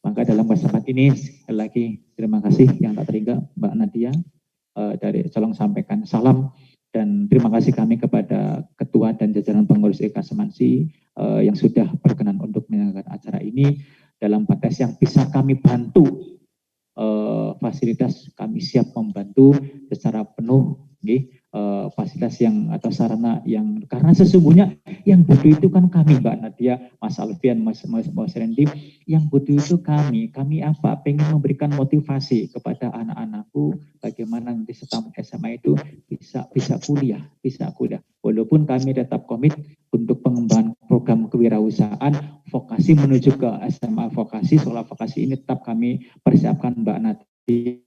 Maka dalam kesempatan ini sekali lagi terima kasih yang tak terhingga Mbak Nadia dari tolong sampaikan salam dan terima kasih kami kepada Ketua dan jajaran pengurus IK Semansi yang sudah berkenan untuk menyelenggarakan acara ini dalam batas yang bisa kami bantu fasilitas kami siap membantu secara penuh fasilitas yang atau sarana yang karena sesungguhnya yang butuh itu kan kami Mbak Nadia, Mas Alfian, Mas Randy, yang butuh itu kami apa pengen memberikan motivasi kepada anak-anakku bagaimana nanti setelah SMA itu bisa kuliah walaupun kami tetap komit untuk pengembangan program kewirausahaan vokasi menuju ke SMA vokasi, sekolah vokasi ini tetap kami persiapkan Mbak Nadia.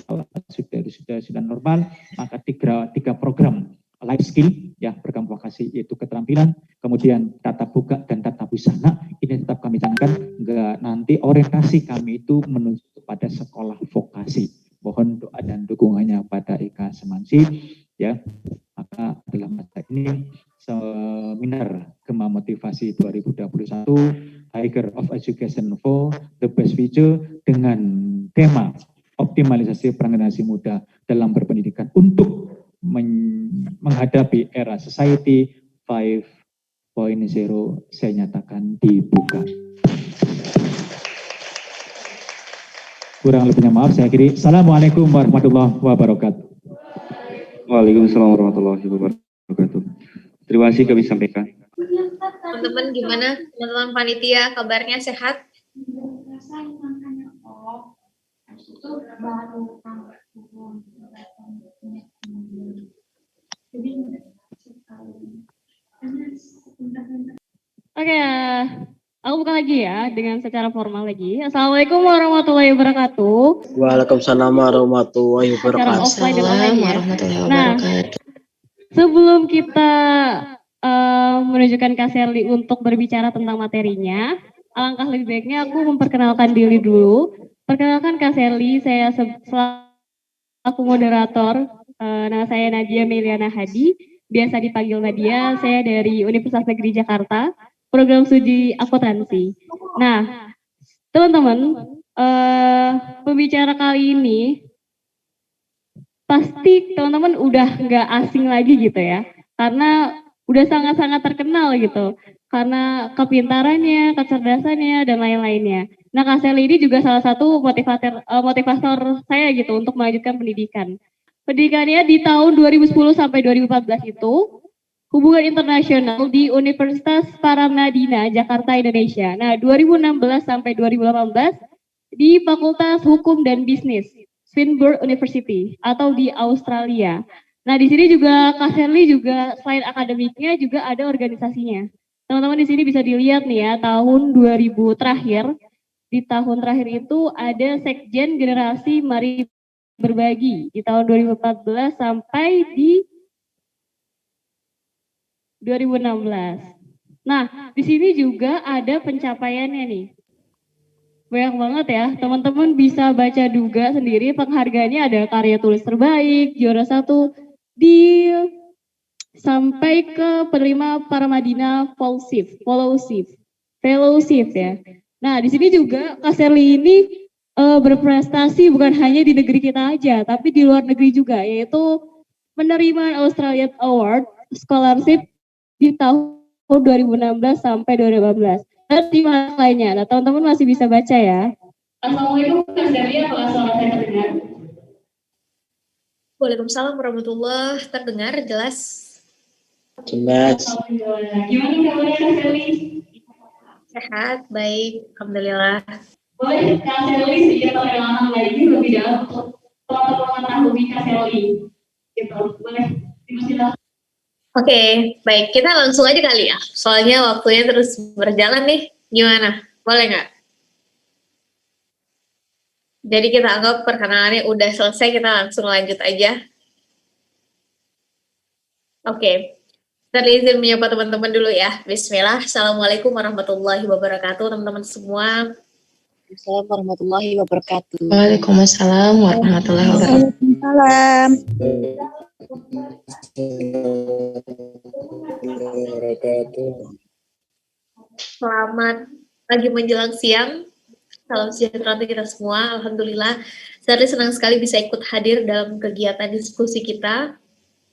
Kalau sudah normal, maka tiga program life skill ya program vokasi yaitu keterampilan, kemudian tata buka dan tata busana ini tetap kami canangkan. Enggak, nanti orientasi kami itu menuju kepada sekolah vokasi. Mohon doa dan dukungannya pada IK Semansi ya. Maka dalam masa ini seminar Gema Motivasi 2021 Higher of Education for the Best Future dengan tema optimalisasi peran generasi muda dalam berpendidikan untuk menghadapi era society 5.0 saya nyatakan dibuka. Kurang lebihnya maaf saya akhiri. Assalamualaikum warahmatullahi wabarakatuh. Waalaikumsalam warahmatullahi wabarakatuh. Terima kasih kami sampaikan. Teman-teman gimana? Teman-teman panitia kabarnya sehat? Oke, aku buka lagi ya dengan secara formal lagi. Assalamualaikum warahmatullahi wabarakatuh. Waalaikumsalam warahmatullahi wabarakatuh. Nah, sebelum kita menunjukkan Kak Sherly untuk berbicara tentang materinya, alangkah lebih baiknya aku memperkenalkan diri dulu. Perkenalkan Kak Sherly, saya selaku moderator. Nama saya Nadia Meliana Hadi, biasa dipanggil Nadia. Saya dari Universitas Negeri Jakarta, program studi akuntansi. Nah, teman-teman, pembicara kali ini pasti teman-teman udah nggak asing lagi gitu ya, karena udah sangat-sangat terkenal gitu, karena kepintarannya, kecerdasannya, dan lain-lainnya. Nah, Kak Sherly ini juga salah satu motivator saya gitu untuk melanjutkan pendidikan. Pendidikannya di tahun 2010 sampai 2014 itu hubungan internasional di Universitas Paramadina, Jakarta, Indonesia. Nah, 2016 sampai 2018 di Fakultas Hukum dan Bisnis, Swinburne University atau di Australia. Nah, di sini juga Kak Sherly juga selain akademiknya juga ada organisasinya. Teman-teman di sini bisa dilihat nih ya, tahun 2000 terakhir, di tahun terakhir itu ada Sekjen Generasi Mari Berbagi di tahun 2014 sampai di 2016. Nah, di sini juga ada pencapaiannya nih. Banyak banget ya, teman-teman bisa baca juga sendiri penghargaannya, ada karya tulis terbaik, juara 1, di sampai ke penerima Paramadina Fellowship ya. Nah, di sini juga Kak Sherly ini berprestasi bukan hanya di negeri kita aja, tapi di luar negeri juga, yaitu menerima Australian Award Scholarship di tahun 2016 sampai 2018. Dan di mana lainnya. Nah, teman-teman masih bisa baca ya. Assalamualaikum Kak Sherly, apakah suara saya terdengar? Waalaikumsalam warahmatullahi wabarakatuh. Terdengar jelas? Jelas. Gimana kabarnya Kak Sherly? Sehat, baik, alhamdulillah. Boleh Kak Sherly sedikit perkenalan lagi lebih dalam untuk teman-teman mengetahui Kak Sherly. Gitu, boleh dipersilakan. Oke, baik, kita langsung aja kali ya. Soalnya waktunya terus berjalan nih. Gimana? Boleh nggak? Jadi kita anggap perkenalannya udah selesai, kita langsung lanjut aja. Oke, kita izin menyapa teman-teman dulu ya. Bismillah. Assalamualaikum warahmatullahi wabarakatuh, teman-teman semua. Assalamualaikum warahmatullahi wabarakatuh. Waalaikumsalam warahmatullahi wabarakatuh. Waalaikumsalam. Selamat Lagi menjelang siang, salam sejahtera untuk kita semua. Alhamdulillah, saya senang sekali bisa ikut hadir dalam kegiatan diskusi kita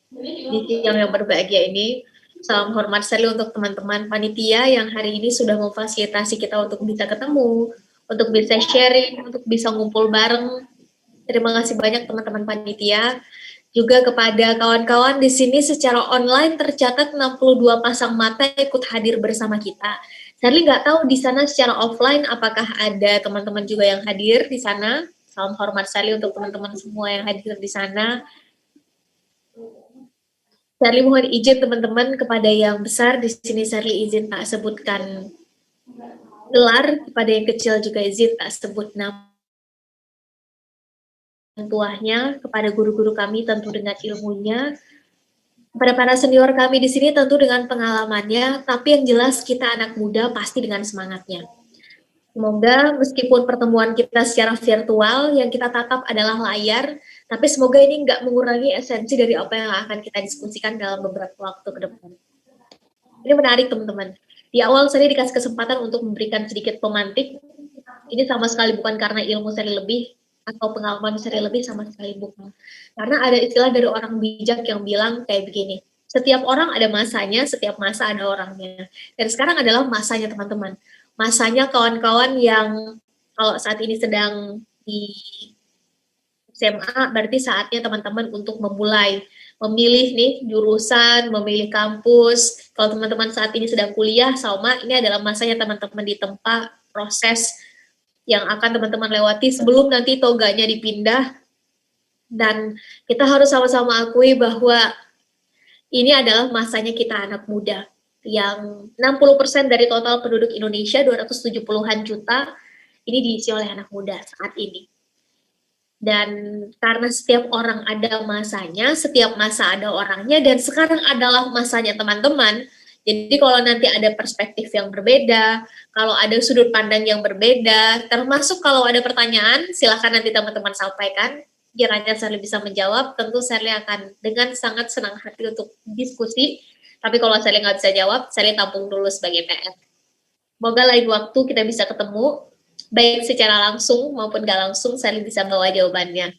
di siang yang berbahagia ini. Salam hormat sekali untuk teman-teman panitia yang hari ini sudah memfasilitasi kita untuk bisa ketemu, untuk bisa sharing, untuk bisa ngumpul bareng. Terima kasih banyak teman-teman panitia. Juga kepada kawan-kawan di sini secara online tercatat 62 pasang mata ikut hadir bersama kita. Charlie nggak tahu di sana secara offline apakah ada teman-teman juga yang hadir di sana. Salam hormat sekali untuk teman-teman semua yang hadir di sana. Charlie mohon izin teman-teman kepada yang besar di sini Charlie izin tak sebutkan gelar, kepada yang kecil juga izin tak sebut nama tuahnya, kepada guru-guru kami tentu dengan ilmunya, kepada para senior kami di sini tentu dengan pengalamannya, tapi yang jelas kita anak muda pasti dengan semangatnya. Semoga meskipun pertemuan kita secara virtual yang kita tatap adalah layar, tapi semoga ini nggak mengurangi esensi dari apa yang akan kita diskusikan dalam beberapa waktu ke depan. Ini menarik teman-teman. Di awal saya dikasih kesempatan untuk memberikan sedikit pemantik. Ini sama sekali bukan karena ilmu saya lebih atau pengalaman saya lebih, sama sekali bukan. Karena ada istilah dari orang bijak yang bilang kayak begini, setiap orang ada masanya, setiap masa ada orangnya. Dan sekarang adalah masanya teman-teman. Masanya kawan-kawan yang kalau saat ini sedang di SMA, berarti saatnya teman-teman untuk memulai memilih nih jurusan, memilih kampus. Kalau teman-teman saat ini sedang kuliah, sama ini adalah masanya teman-teman ditempa proses yang akan teman-teman lewati sebelum nanti toganya dipindah. Dan kita harus sama-sama akui bahwa ini adalah masanya kita anak muda. Yang 60% dari total penduduk Indonesia, 270-an juta, ini diisi oleh anak muda saat ini. Dan karena setiap orang ada masanya, setiap masa ada orangnya, dan sekarang adalah masanya teman-teman. Jadi kalau nanti ada perspektif yang berbeda, kalau ada sudut pandang yang berbeda, termasuk kalau ada pertanyaan, silakan nanti teman-teman sampaikan. Kiranya Sherly bisa menjawab, tentu Sherly akan dengan sangat senang hati untuk diskusi. Tapi kalau Sherly nggak bisa jawab, Sherly tampung dulu sebagai PR. Semoga lain waktu kita bisa ketemu, baik secara langsung maupun nggak langsung, Sherly bisa bawa jawabannya.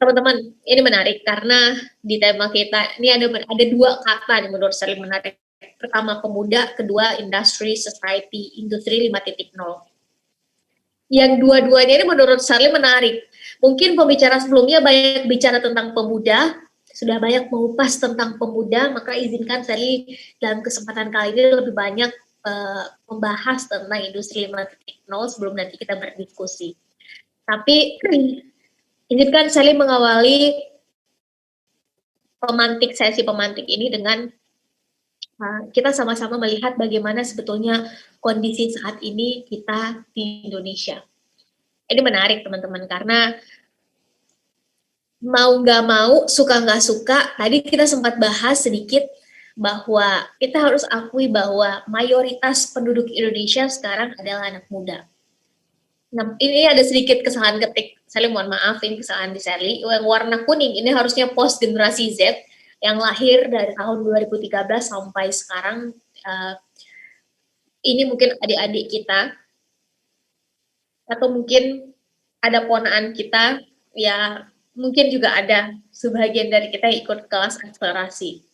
Teman-teman, ini menarik karena di tema kita ini ada dua kata yang menurut saya menarik. Pertama pemuda, kedua industry, society, industri 5.0. Yang dua-duanya ini menurut saya menarik. Mungkin pembicara sebelumnya banyak bicara tentang pemuda, sudah banyak mengupas tentang pemuda, maka izinkan saya dalam kesempatan kali ini lebih banyak membahas tentang industri 5.0 sebelum nanti kita berdiskusi. Tapi izinkan saya mengawali sesi pemantik ini dengan kita sama-sama melihat bagaimana sebetulnya kondisi saat ini kita di Indonesia. Ini menarik teman-teman, karena mau nggak mau, suka nggak suka, tadi kita sempat bahas sedikit bahwa kita harus akui bahwa mayoritas penduduk Indonesia sekarang adalah anak muda. Nah, ini ada sedikit kesalahan ketik. Saya mohon maaf, ini kesalahan di Sherly. Yang warna kuning ini harusnya post generasi Z yang lahir dari tahun 2013 sampai sekarang. Ini mungkin adik-adik kita atau mungkin ada ponaan kita, ya mungkin juga ada sebagian dari kita yang ikut kelas akselerasi.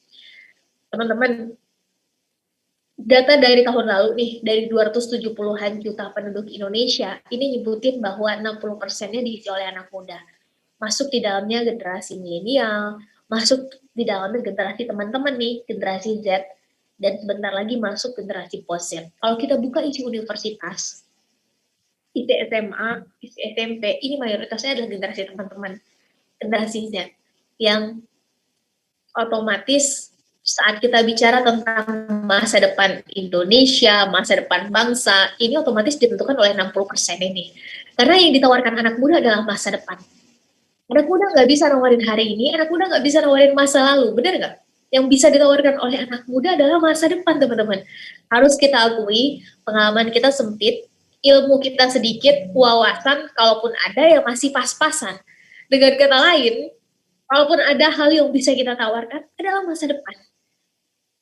Teman-teman, data dari tahun lalu nih, dari 270-an juta penduduk Indonesia, ini nyebutin bahwa 60%-nya diisi oleh anak muda. Masuk di dalamnya generasi milenial, masuk di dalamnya generasi teman-teman nih, generasi Z, dan sebentar lagi masuk generasi post Z. Kalau kita buka isi universitas, isi SMA, isi SMP, ini mayoritasnya adalah generasi teman-teman, generasi Z, yang otomatis saat kita bicara tentang masa depan Indonesia, masa depan bangsa, ini otomatis ditentukan oleh 60% ini. Karena yang ditawarkan anak muda adalah masa depan. Anak muda nggak bisa nawarin hari ini, anak muda nggak bisa nawarin masa lalu, benar nggak? Yang bisa ditawarkan oleh anak muda adalah masa depan, teman-teman. Harus kita akui, pengalaman kita sempit, ilmu kita sedikit, wawasan, kalaupun ada yang masih pas-pasan. Dengan kata lain, kalaupun ada hal yang bisa kita tawarkan, adalah masa depan.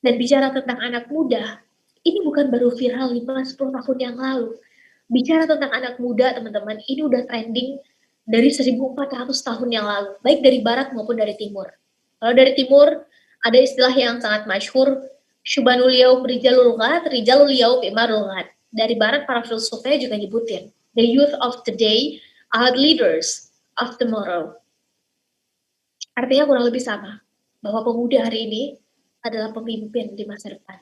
Dan bicara tentang anak muda, Ini bukan baru viral 5-10 tahun yang lalu. Bicara tentang anak muda, teman-teman, ini udah trending dari 1400 tahun yang lalu, baik dari barat maupun dari timur. Kalau dari timur, ada istilah yang sangat masyhur, Syubanul Yaum Rijalul Ghat, Rijalul Yaum Imarul Ghat. Dari barat, para filsufnya juga nyebutin, the youth of today are the leaders of tomorrow. Artinya kurang lebih sama, bahwa pemuda hari ini adalah pemimpin di masa depan.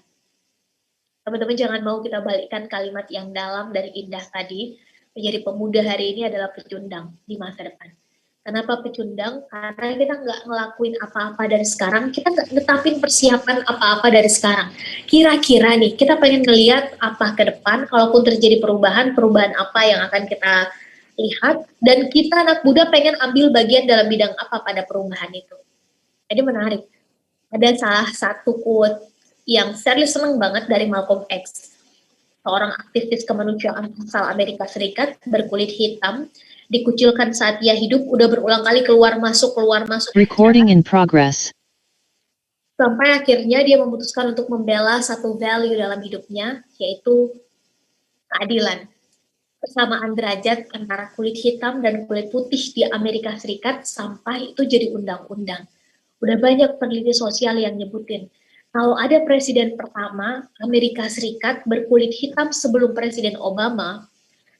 Teman-teman jangan mau kita balikkan kalimat yang dalam dari indah tadi, menjadi pemuda hari ini adalah pecundang di masa depan. Kenapa pecundang? Karena kita nggak ngelakuin apa-apa dari sekarang, kita nggak netapin persiapan apa-apa dari sekarang. Kira-kira nih, kita pengen ngelihat apa ke depan, kalaupun terjadi perubahan apa yang akan kita lihat, dan kita anak muda pengen ambil bagian dalam bidang apa pada perubahan itu. Jadi menarik. Ada salah satu quote yang serius seneng banget dari Malcolm X, seorang aktivis kemanusiaan asal Amerika Serikat berkulit hitam, dikucilkan saat ia hidup, udah berulang kali keluar masuk. Recording in progress. Sampai akhirnya dia memutuskan untuk membela satu value dalam hidupnya, yaitu keadilan. Persamaan derajat antara kulit hitam dan kulit putih di Amerika Serikat sampai itu jadi undang-undang. Udah banyak peneliti sosial yang nyebutin, kalau ada presiden pertama Amerika Serikat berkulit hitam sebelum Presiden Obama,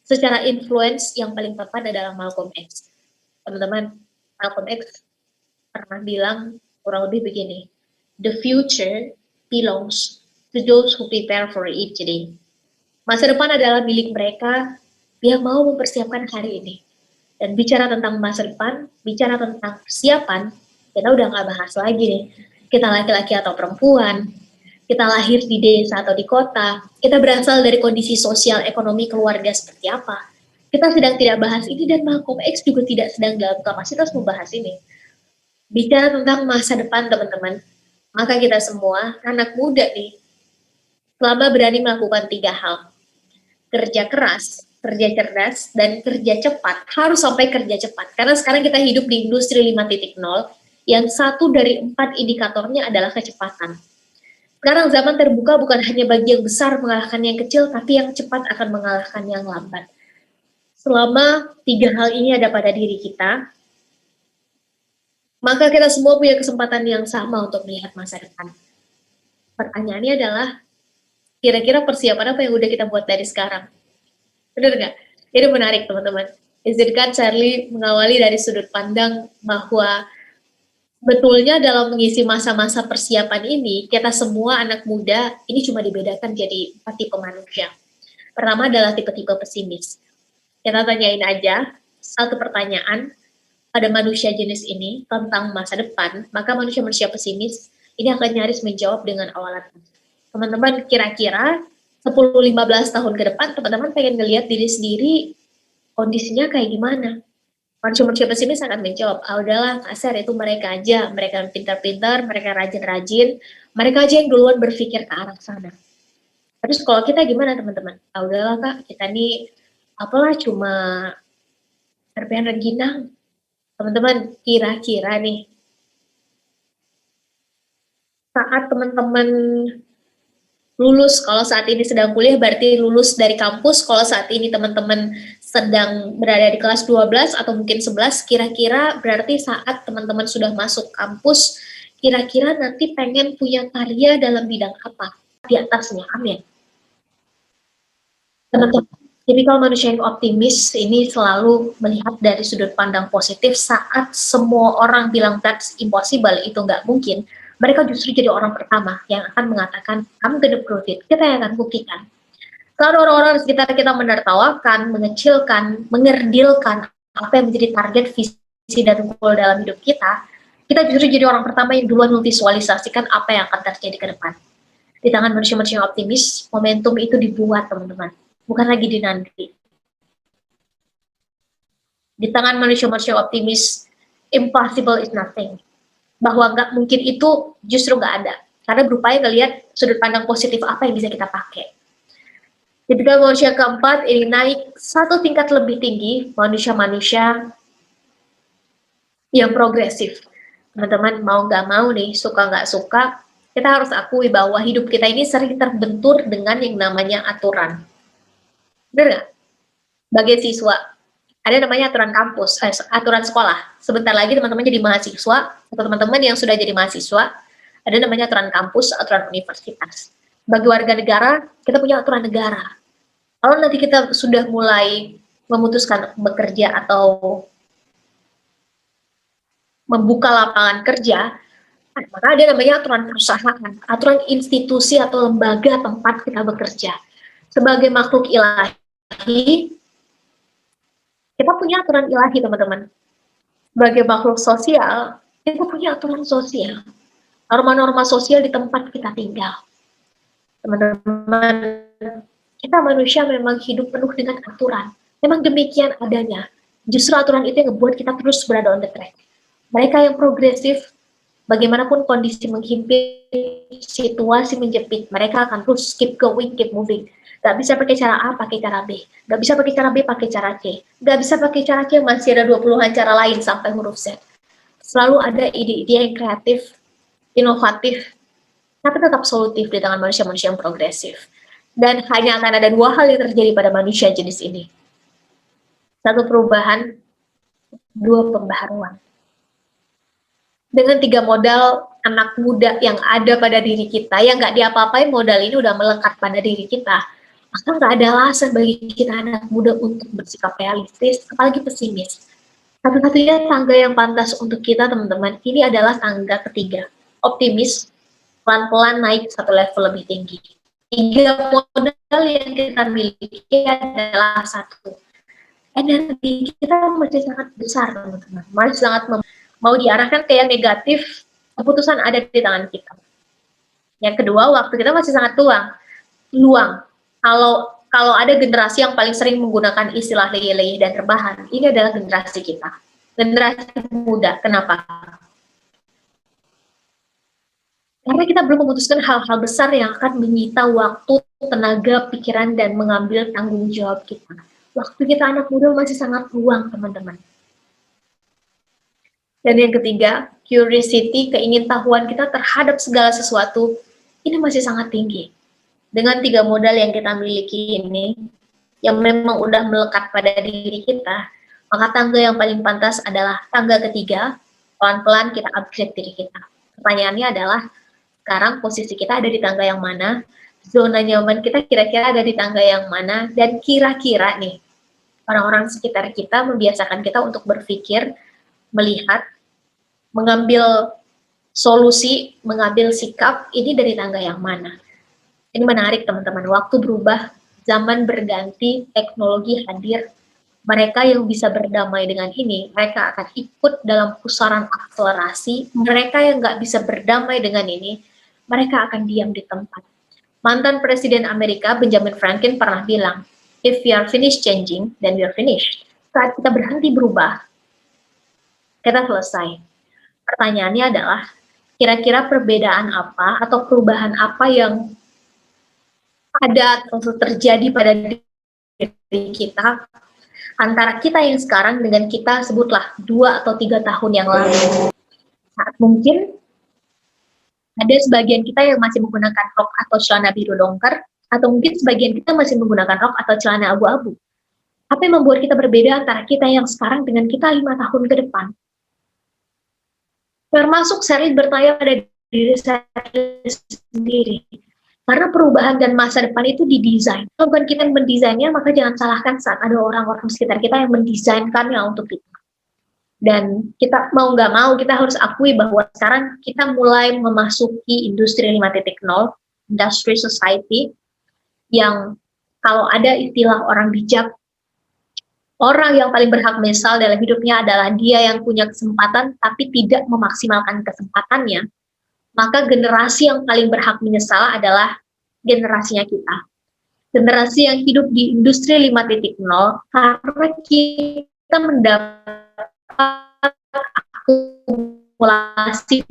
secara influence yang paling tepat adalah Malcolm X. Teman-teman, Malcolm X pernah bilang kurang lebih begini, the future belongs to those who prepare for it today. Masa depan adalah milik mereka yang mau mempersiapkan hari ini. Dan bicara tentang masa depan, bicara tentang persiapan, kita udah nggak bahas lagi nih. Kita laki-laki atau perempuan, kita lahir di desa atau di kota, kita berasal dari kondisi sosial ekonomi keluarga seperti apa. Kita sedang tidak bahas ini dan Malcolm X juga tidak sedang dalam kapasitas membahas ini. Bicara tentang masa depan teman-teman, maka kita semua anak muda nih, selama berani melakukan 3 hal. Kerja keras, kerja cerdas, dan kerja cepat. Harus sampai kerja cepat. Karena sekarang kita hidup di industri 5.0, yang 1 dari 4 indikatornya adalah kecepatan. Sekarang zaman terbuka bukan hanya bagi yang besar mengalahkan yang kecil, tapi yang cepat akan mengalahkan yang lambat. Selama 3 hal ini ada pada diri kita, maka kita semua punya kesempatan yang sama untuk melihat masa depan. Pertanyaannya adalah, kira-kira persiapan apa yang udah kita buat dari sekarang? Benar nggak? Ini menarik teman-teman. Izinkan Charlie mengawali dari sudut pandang bahwa betulnya dalam mengisi masa-masa persiapan ini, kita semua anak muda ini cuma dibedakan jadi 4 tipe manusia. Pertama adalah tipe-tipe pesimis. Kita tanyain aja satu pertanyaan pada manusia jenis ini tentang masa depan, maka manusia-manusia pesimis ini akan nyaris menjawab dengan awalan. Teman-teman kira-kira 10-15 tahun ke depan, teman-teman pengen ngelihat diri sendiri kondisinya kayak gimana? Manusia-manusia pesimis akan menjawab, udahlah kasar itu mereka aja, mereka pintar-pintar, mereka rajin-rajin, mereka aja yang duluan berpikir ke arah sana. Terus kalau kita gimana teman-teman? Udahlah kak, kita nih apalah cuma serpihan rengginang. Teman-teman, kira-kira nih, saat teman-teman lulus, kalau saat ini sedang kuliah berarti lulus dari kampus, kalau saat ini teman-teman sedang berada di kelas 12 atau mungkin 11, kira-kira berarti saat teman-teman sudah masuk kampus, kira-kira nanti pengen punya karya dalam bidang apa di atasnya, amin. Teman-teman, tipikal manusia yang optimis ini selalu melihat dari sudut pandang positif. Saat semua orang bilang that's impossible, itu nggak mungkin, mereka justru jadi orang pertama yang akan mengatakan, I'm gonna prove it, kita yang akan buktikan. Kalau orang-orang di sekitar kita menertawakan, mengecilkan, mengerdilkan apa yang menjadi target visi dan goal dalam hidup kita, kita justru jadi orang pertama yang duluan memvisualisasikan apa yang akan terjadi ke depan. Di tangan manusia-manusia yang optimis, momentum itu dibuat teman-teman, bukan lagi dinanti. Di tangan manusia-manusia optimis, impossible is nothing. Bahwa nggak mungkin itu justru nggak ada. Karena berupaya ngelihat sudut pandang positif apa yang bisa kita pakai. Tipikal manusia keempat ini naik 1 tingkat lebih tinggi, manusia-manusia yang progresif. Teman-teman mau nggak mau nih, suka nggak suka, kita harus akui bahwa hidup kita ini sering terbentur dengan yang namanya aturan. Benar nggak? Sebagai siswa, ada namanya aturan kampus, aturan sekolah. Sebentar lagi teman-teman jadi mahasiswa, atau teman-teman yang sudah jadi mahasiswa, ada namanya aturan kampus, aturan universitas. Bagi warga negara, kita punya aturan negara. Kalau nanti kita sudah mulai memutuskan bekerja atau membuka lapangan kerja, maka ada namanya aturan perusahaan, aturan institusi atau lembaga tempat kita bekerja. Sebagai makhluk ilahi, kita punya aturan ilahi, teman-teman. Sebagai makhluk sosial, kita punya aturan sosial. Norma-norma sosial di tempat kita tinggal. Teman-teman, kita manusia memang hidup penuh dengan aturan. Memang demikian adanya. Justru aturan itu yang membuat kita terus berada on the track. Mereka yang progresif, bagaimanapun kondisi menghimpit, situasi menjepit, mereka akan terus keep going, keep moving. Gak bisa pakai cara A, pakai cara B. Gak bisa pakai cara B, pakai cara C. Gak bisa pakai cara C, masih ada 20-an cara lain sampai huruf Z. Selalu ada ide-ide yang kreatif, inovatif, tapi tetap solutif di tangan manusia-manusia yang progresif. Dan hanya akan ada dua hal yang terjadi pada manusia jenis ini. Satu perubahan, dua pembaharuan. Dengan 3 modal anak muda yang ada pada diri kita, yang nggak diapa-apain modal ini udah melekat pada diri kita, maka nggak ada alasan bagi kita anak muda untuk bersikap realistis, apalagi pesimis. Satu-satunya tangga yang pantas untuk kita, teman-teman, ini adalah tangga ketiga. Optimis, pelan-pelan naik satu level lebih tinggi. 3 modal yang kita miliki adalah satu. Energi kita masih sangat besar, teman-teman. Masih sangat mau diarahkan ke yang negatif, keputusan ada di tangan kita. Yang kedua, waktu kita masih sangat luang. Kalau ada generasi yang paling sering menggunakan istilah leyeh-leyeh dan rebahan, ini adalah generasi kita. Generasi muda. Kenapa? Karena kita belum memutuskan hal-hal besar yang akan menyita waktu, tenaga, pikiran, dan mengambil tanggung jawab kita. Waktu kita anak muda masih sangat luang, teman-teman. Dan yang ketiga, curiosity, keingintahuan kita terhadap segala sesuatu, ini masih sangat tinggi. Dengan 3 modal yang kita miliki ini, yang memang udah melekat pada diri kita, maka tangga yang paling pantas adalah tangga ketiga, pelan-pelan kita upgrade diri kita. Pertanyaannya adalah, sekarang posisi kita ada di tangga yang mana, zona nyaman kita kira-kira ada di tangga yang mana, dan kira-kira nih, orang-orang sekitar kita membiasakan kita untuk berpikir, melihat, mengambil solusi, mengambil sikap, ini dari tangga yang mana. Ini menarik, teman-teman. Waktu berubah, zaman berganti, teknologi hadir. Mereka yang bisa berdamai dengan ini, mereka akan ikut dalam pusaran akselerasi. Mereka yang nggak bisa berdamai dengan ini, mereka akan diam di tempat. Mantan Presiden Amerika, Benjamin Franklin, pernah bilang, if we are finished changing, then we are finished. Saat kita berhenti berubah, kita selesai. Pertanyaannya adalah, kira-kira perbedaan apa atau perubahan apa yang ada atau terjadi pada diri kita antara kita yang sekarang dengan kita sebutlah 2 atau 3 tahun yang lalu. Saat mungkin ada sebagian kita yang masih menggunakan rok atau celana biru dongker, atau mungkin sebagian kita masih menggunakan rok atau celana abu-abu. Apa yang membuat kita berbeda antara kita yang sekarang dengan kita 5 tahun ke depan? Termasuk saya bertanya pada diri saya sendiri. Karena perubahan dan masa depan itu didesain. Kalau bukan kita yang mendesainnya, maka jangan salahkan saat ada orang-orang sekitar kita yang mendesainkannya untuk kita. Dan kita mau nggak mau, kita harus akui bahwa sekarang kita mulai memasuki industri 5.0, industry society, yang kalau ada istilah orang bijak, orang yang paling berhak menyesal dalam hidupnya adalah dia yang punya kesempatan tapi tidak memaksimalkan kesempatannya, maka generasi yang paling berhak menyesal adalah generasinya kita. Generasi yang hidup di industri 5.0 karena kita mendapat akumulasi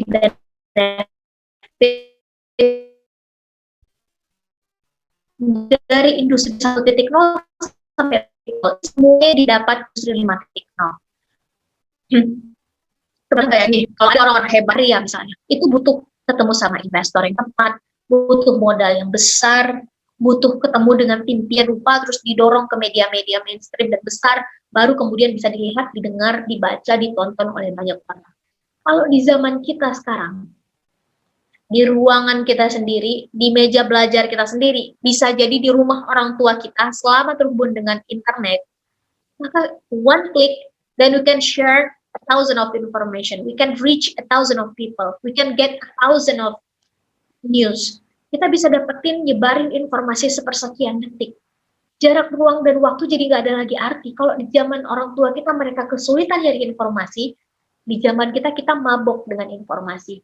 dari industri 1.0 sampai semuanya didapat industri 5.0. Sebenarnya kayak nih, kalau ada orang-orang hebat ya misalnya, itu butuh ketemu sama investor yang tepat, butuh modal yang besar, butuh ketemu dengan pimpinan rupa, terus didorong ke media-media mainstream dan besar, baru kemudian bisa dilihat, didengar, dibaca, ditonton oleh banyak orang. Kalau di zaman kita sekarang, di ruangan kita sendiri, di meja belajar kita sendiri, bisa jadi di rumah orang tua kita selama terhubung dengan internet, maka one click, then we can share 1,000 of information, we can reach 1,000 of people, we can get 1,000 of news. Kita bisa dapetin, nyebarin informasi sepersekian detik. Jarak ruang dan waktu jadi nggak ada lagi arti. Kalau di zaman orang tua kita mereka kesulitan nyari informasi, di zaman kita mabok dengan informasi.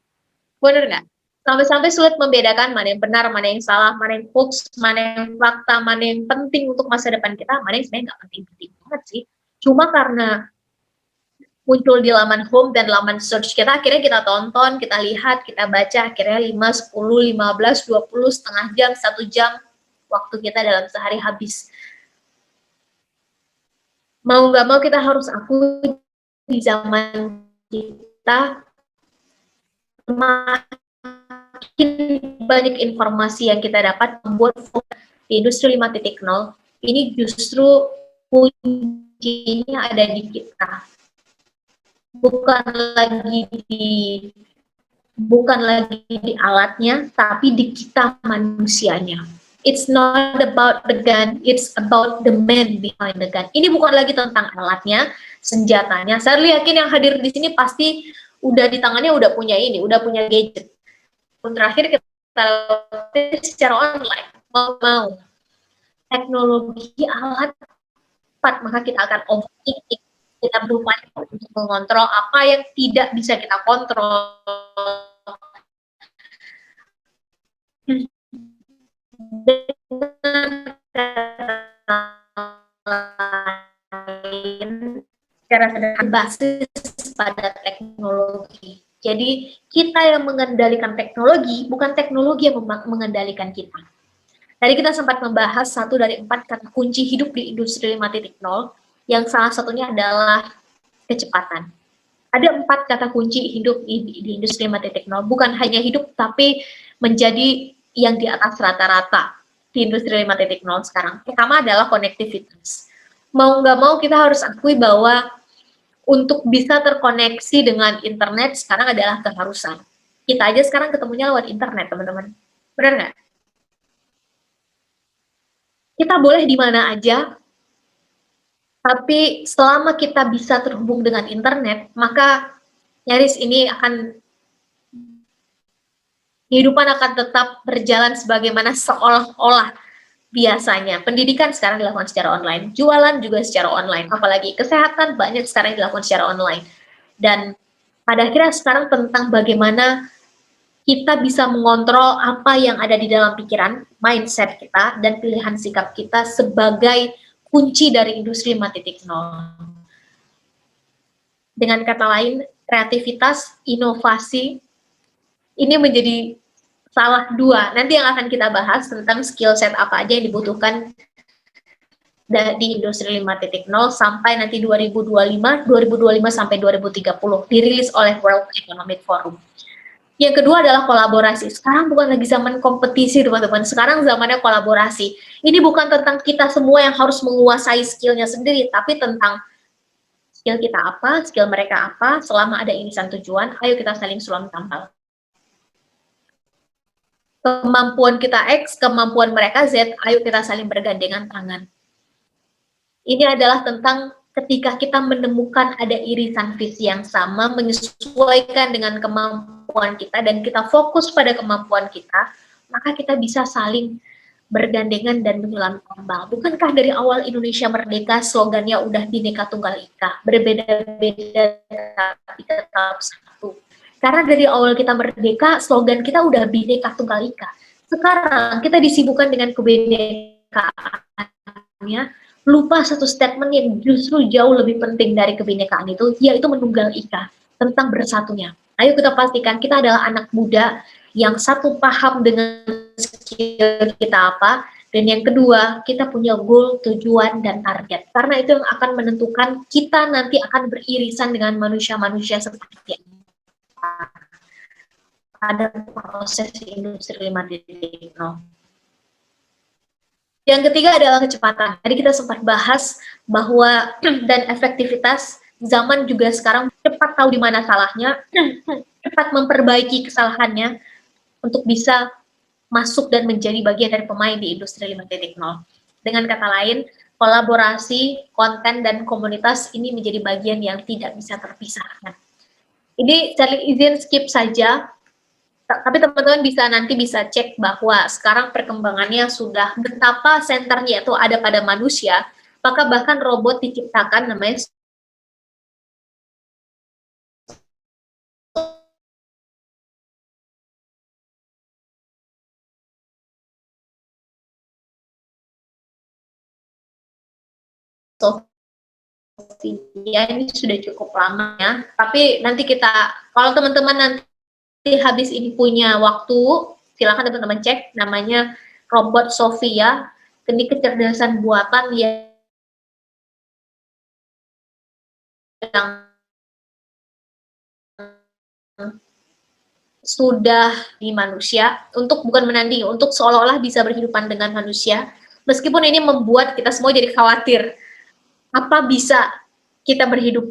Bener nggak? Sampai-sampai sulit membedakan mana yang benar, mana yang salah, mana yang hoax, mana yang fakta, mana yang penting untuk masa depan kita, mana yang sebenarnya nggak penting-penting banget sih. Cuma karena muncul di laman home dan laman search kita, akhirnya kita tonton, kita lihat, kita baca, akhirnya 5, 10, 15, 20, setengah jam, 1 jam, waktu kita dalam sehari habis. Mau nggak mau kita harus akui di zaman kita makin banyak informasi yang kita dapat membuat di industri 5.0 ini justru kuncinya ada di kita. Bukan lagi di alatnya, tapi di kita manusianya. It's not about the gun, it's about the man behind the gun. Ini bukan lagi tentang alatnya, senjatanya. Saya yakin yang hadir di sini pasti udah di tangannya udah punya gadget. Terakhir kita secara online, mau teknologi alat tepat, maka kita akan overthinking. Kita berupaya untuk mengontrol apa yang tidak bisa kita kontrol. Secara sederhana basis pada teknologi. Jadi kita yang mengendalikan teknologi, bukan teknologi yang mengendalikan kita. Tadi kita sempat membahas 1 dari 4 kata kunci hidup di industri 5.0, yang salah satunya adalah kecepatan. Ada 4 kata kunci hidup di industri 5.0, bukan hanya hidup, tapi menjadi yang di atas rata-rata di industri 5.0 sekarang. Pertama adalah konektivitas. Mau nggak mau kita harus akui bahwa untuk bisa terkoneksi dengan internet sekarang adalah keharusan. Kita aja sekarang ketemunya lewat internet, teman-teman. Benar nggak? Kita boleh di mana aja, tapi selama kita bisa terhubung dengan internet, maka nyaris ini kehidupan akan tetap berjalan sebagaimana seolah-olah biasanya. Pendidikan sekarang dilakukan secara online, jualan juga secara online, apalagi kesehatan banyak sekarang dilakukan secara online. Dan pada akhirnya sekarang tentang bagaimana kita bisa mengontrol apa yang ada di dalam pikiran, mindset kita, dan pilihan sikap kita sebagai kunci dari industri 5.0. Dengan kata lain, kreativitas, inovasi, ini menjadi salah 2. Nanti yang akan kita bahas tentang skill set apa aja yang dibutuhkan di industri 5.0 sampai nanti 2025 sampai 2030, dirilis oleh World Economic Forum. Yang kedua adalah kolaborasi. Sekarang bukan lagi zaman kompetisi, teman-teman. Sekarang zamannya kolaborasi. Ini bukan tentang kita semua yang harus menguasai skillnya sendiri, tapi tentang skill kita apa, skill mereka apa, selama ada irisan tujuan, ayo kita saling sulam tampal. Kemampuan kita X, kemampuan mereka Z, ayo kita saling bergandengan tangan. Ini adalah tentang ketika kita menemukan ada irisan visi yang sama, menyesuaikan dengan kemampuan kita, dan kita fokus pada kemampuan kita, maka kita bisa saling bergandengan dan menyulam tambal. Bukankah dari awal Indonesia merdeka slogannya udah Bhinneka Tunggal Ika, berbeda-beda tapi tetap satu. Karena dari awal kita merdeka, slogan kita udah Bhinneka Tunggal Ika. Sekarang kita disibukkan dengan kebinekaannya, lupa satu statement yang justru jauh lebih penting dari kebinekaan itu, yaitu menunggal ika, tentang bersatunya. Ayo kita pastikan kita adalah anak muda yang satu paham dengan skill kita apa, dan yang kedua, kita punya goal, tujuan, dan target. Karena itu yang akan menentukan kita nanti akan beririsan dengan manusia-manusia seperti apa. pada proses industri 5.0. Yang ketiga adalah kecepatan. Tadi kita sempat bahas bahwa dan efektivitas zaman juga sekarang cepat tahu di mana salahnya, cepat memperbaiki kesalahannya untuk bisa masuk dan menjadi bagian dari pemain di industri 5.0. Dengan kata lain, kolaborasi, konten, dan komunitas ini menjadi bagian yang tidak bisa terpisahkan. Ini saya izin skip saja, tapi teman-teman nanti bisa cek bahwa sekarang perkembangannya sudah betapa senternya itu ada pada manusia, maka bahkan robot diciptakan namanya Sofia, ini sudah cukup lama ya. Tapi nanti kalau teman-teman nanti habis ini punya waktu, silakan teman-teman cek namanya robot Sofia. Ini kecerdasan buatan yang sudah di manusia untuk bukan menandingi, untuk seolah-olah bisa berhidupan dengan manusia. Meskipun ini membuat kita semua jadi khawatir. Apa bisa kita berhidup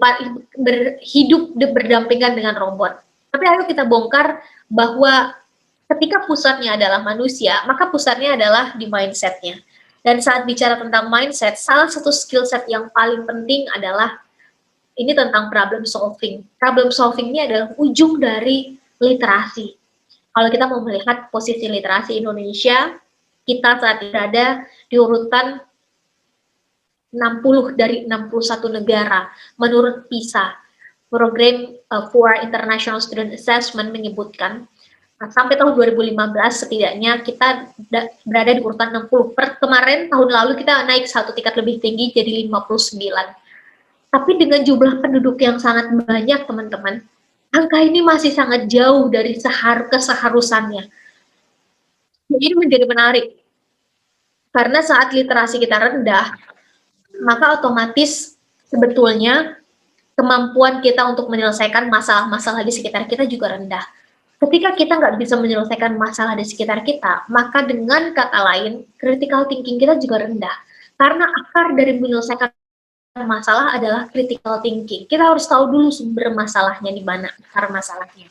berdampingan dengan robot? Tapi ayo kita bongkar bahwa ketika pusatnya adalah manusia, maka pusatnya adalah di mindsetnya. Dan saat bicara tentang mindset, salah satu skill set yang paling penting adalah ini tentang problem solving. Problem solving ini adalah ujung dari literasi. Kalau kita mau melihat posisi literasi Indonesia, kita saat ini berada di urutan 60 dari 61 negara. Menurut PISA, Program for International Student Assessment menyebutkan sampai tahun 2015 setidaknya kita berada di urutan 60. Kemarin tahun lalu kita naik satu tingkat lebih tinggi jadi 59. Tapi dengan jumlah penduduk yang sangat banyak teman-teman, angka ini masih sangat jauh dari keseharusannya. Jadi ini menjadi menarik. Karena saat literasi kita rendah, maka otomatis sebetulnya kemampuan kita untuk menyelesaikan masalah-masalah di sekitar kita juga rendah. Ketika kita nggak bisa menyelesaikan masalah di sekitar kita, maka dengan kata lain, critical thinking kita juga rendah. Karena akar dari menyelesaikan masalah adalah critical thinking. Kita harus tahu dulu sumber masalahnya di mana, akar masalahnya.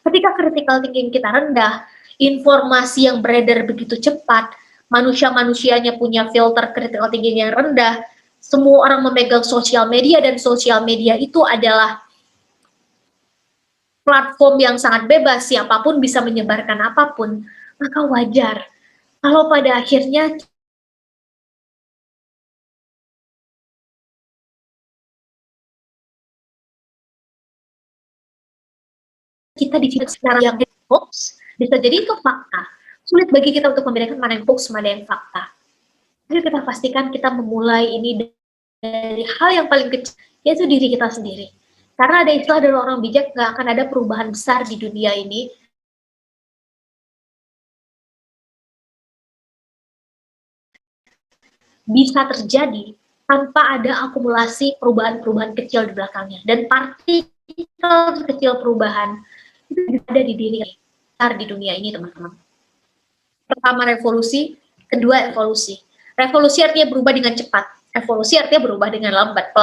Ketika critical thinking kita rendah, informasi yang beredar begitu cepat, manusia-manusianya punya filter critical thinking yang rendah, semua orang memegang sosial media dan sosial media itu adalah platform yang sangat bebas, siapapun bisa menyebarkan apapun, maka wajar kalau pada akhirnya kita diciptakan secara yang hoax, bisa jadi itu fakta. Sulit bagi kita untuk membedakan mana yang hoax, mana yang fakta. Jadi kita pastikan kita memulai ini dari hal yang paling kecil, yaitu diri kita sendiri. Karena ada istilah dari orang bijak, nggak akan ada perubahan besar di dunia ini bisa terjadi tanpa ada akumulasi perubahan-perubahan kecil di belakangnya. Dan partikel kecil perubahan itu ada di diri besar di dunia ini, teman-teman. Pertama revolusi, kedua evolusi. Revolusi artinya berubah dengan cepat. Evolusi artinya berubah dengan lambat,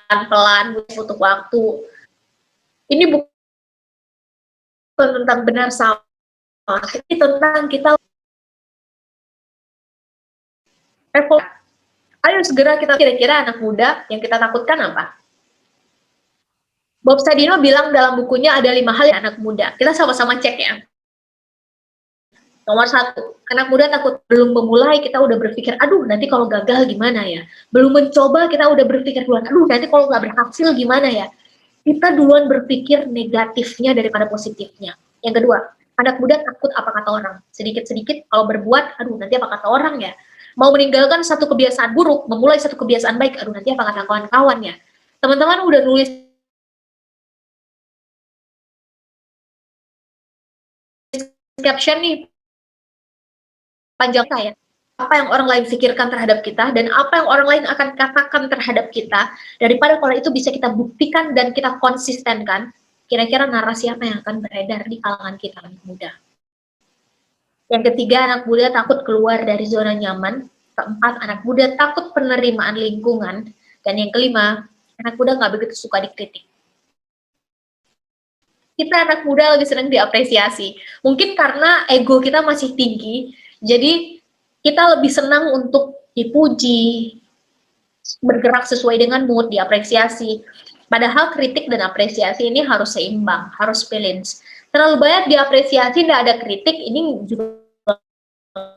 pelan-pelan, butuh waktu. Ini bukan tentang benar salah, ini tentang kita evolusi. Ayo segera kita kira-kira anak muda yang kita takutkan apa? Bob Sadino bilang dalam bukunya ada 5 hal yang anak muda. Kita sama-sama cek ya. Nomor 1, anak muda takut belum memulai kita udah berpikir, aduh nanti kalau gagal gimana ya. Belum mencoba kita udah berpikir duluan, aduh nanti kalau nggak berhasil gimana ya. Kita duluan berpikir negatifnya daripada positifnya. Yang kedua, anak muda takut apa kata orang. Sedikit-sedikit kalau berbuat, aduh nanti apa kata orang ya. Mau meninggalkan satu kebiasaan buruk, memulai satu kebiasaan baik, aduh nanti apa kata kawan-kawan ya. Teman-teman udah nulis caption nih, panjang saya. Apa yang orang lain pikirkan terhadap kita dan apa yang orang lain akan katakan terhadap kita, daripada kalau itu bisa kita buktikan dan kita konsistenkan, Kira-kira narasi apa yang akan beredar di kalangan kita anak muda? Yang ketiga, anak muda takut keluar dari zona nyaman. Keempat, anak muda takut penerimaan lingkungan. Dan yang kelima, anak muda nggak begitu suka dikritik. Kita anak muda lebih senang diapresiasi. Mungkin karena ego kita masih tinggi, jadi kita lebih senang untuk dipuji, bergerak sesuai dengan mood, diapresiasi. Padahal kritik dan apresiasi ini harus seimbang, harus balance. Terlalu banyak diapresiasi, tidak ada kritik, ini juga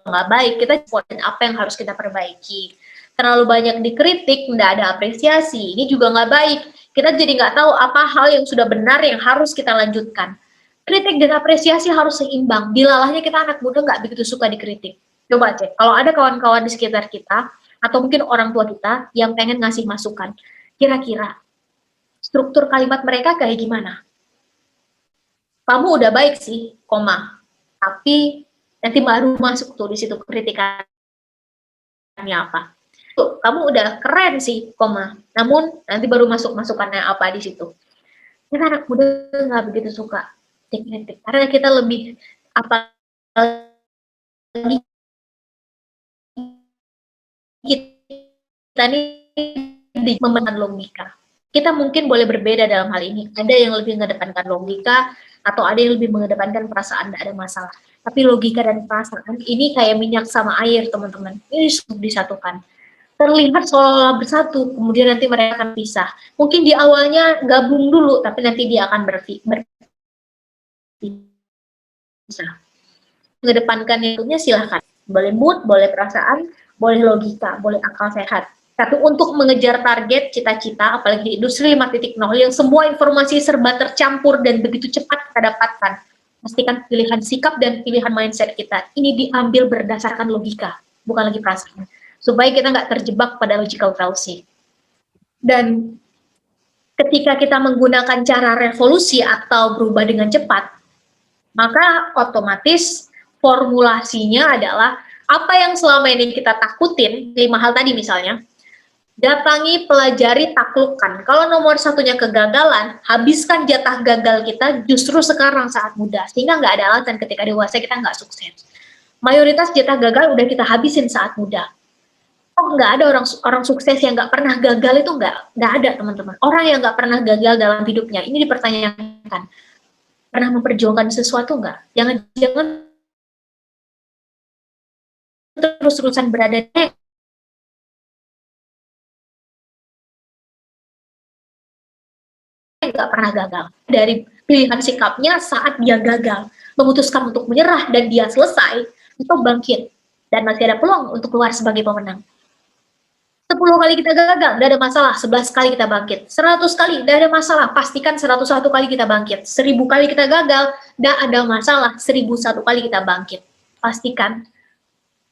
nggak baik. Kita supportin apa yang harus kita perbaiki. Terlalu banyak dikritik, tidak ada apresiasi, ini juga nggak baik. Kita jadi nggak tahu apa hal yang sudah benar yang harus kita lanjutkan. Kritik dan apresiasi harus seimbang. Dilalahnya kita anak muda nggak begitu suka dikritik. Coba cek, kalau ada kawan-kawan di sekitar kita, atau mungkin orang tua kita yang pengen ngasih masukan, kira-kira struktur kalimat mereka kayak gimana? Kamu udah baik sih, koma. Tapi nanti baru masuk tuh di situ kritikannya apa. Tuh, kamu udah keren sih, koma. Namun nanti baru masuk masukannya apa di situ. Kita anak muda nggak begitu suka kritik, karena kita lebih apa kita nih memenangkan logika. Kita mungkin boleh berbeda dalam hal ini. Ada yang lebih mengedepankan logika, atau ada yang lebih mengedepankan perasaan, tidak ada masalah. Tapi logika dan perasaan ini kayak minyak sama air, teman-teman. Ini disatukan. Terlihat seolah-olah bersatu, kemudian nanti mereka akan pisah. Mungkin di awalnya gabung dulu, tapi nanti dia akan berpisah. Mengedepankan itunya silahkan. Boleh mood, boleh perasaan, boleh logika, boleh akal sehat. Satu, untuk mengejar target, cita-cita, apalagi di industri 5.0 yang semua informasi serba tercampur dan begitu cepat kita dapatkan. Pastikan pilihan sikap dan pilihan mindset kita ini diambil berdasarkan logika, bukan lagi perasaan. Supaya kita nggak terjebak pada logical fallacy. Dan ketika kita menggunakan cara revolusi atau berubah dengan cepat, maka otomatis formulasinya adalah apa yang selama ini kita takutin, 5 hal tadi misalnya, datangi, pelajari, taklukkan. Kalau nomor satunya kegagalan, habiskan jatah gagal kita justru sekarang saat muda, sehingga nggak ada alasan ketika dewasa kita nggak sukses. Mayoritas jatah gagal udah kita habisin saat muda. Oh, nggak ada orang sukses yang nggak pernah gagal, itu nggak ada, teman-teman. Orang yang nggak pernah gagal dalam hidupnya, ini dipertanyakan. Pernah memperjuangkan sesuatu nggak? Jangan-jangan terus-terusan berada di nggak pernah gagal. Dari pilihan sikapnya saat dia gagal, memutuskan untuk menyerah dan dia selesai, itu bangkit. Dan masih ada peluang untuk keluar sebagai pemenang. 10 kali kita gagal, tidak ada masalah. 11 kali kita bangkit. 100 kali, tidak ada masalah. Pastikan 101 kali kita bangkit. 1000 kali kita gagal, tidak ada masalah. 1001 kali kita bangkit. Pastikan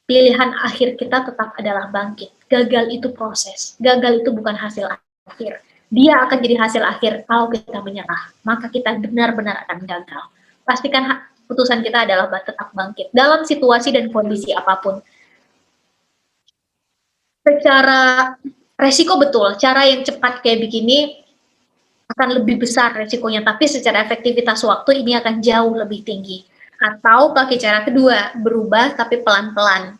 pilihan akhir kita tetap adalah bangkit. Gagal itu proses. Gagal itu bukan hasil akhir. Dia akan jadi hasil akhir kalau kita menyerah. Maka kita benar-benar akan gagal. Pastikan putusan kita adalah tetap bangkit. Dalam situasi dan kondisi apapun. Secara resiko betul, cara yang cepat kayak begini akan lebih besar resikonya, tapi secara efektivitas waktu ini akan jauh lebih tinggi. Atau pakai cara kedua, berubah tapi pelan-pelan.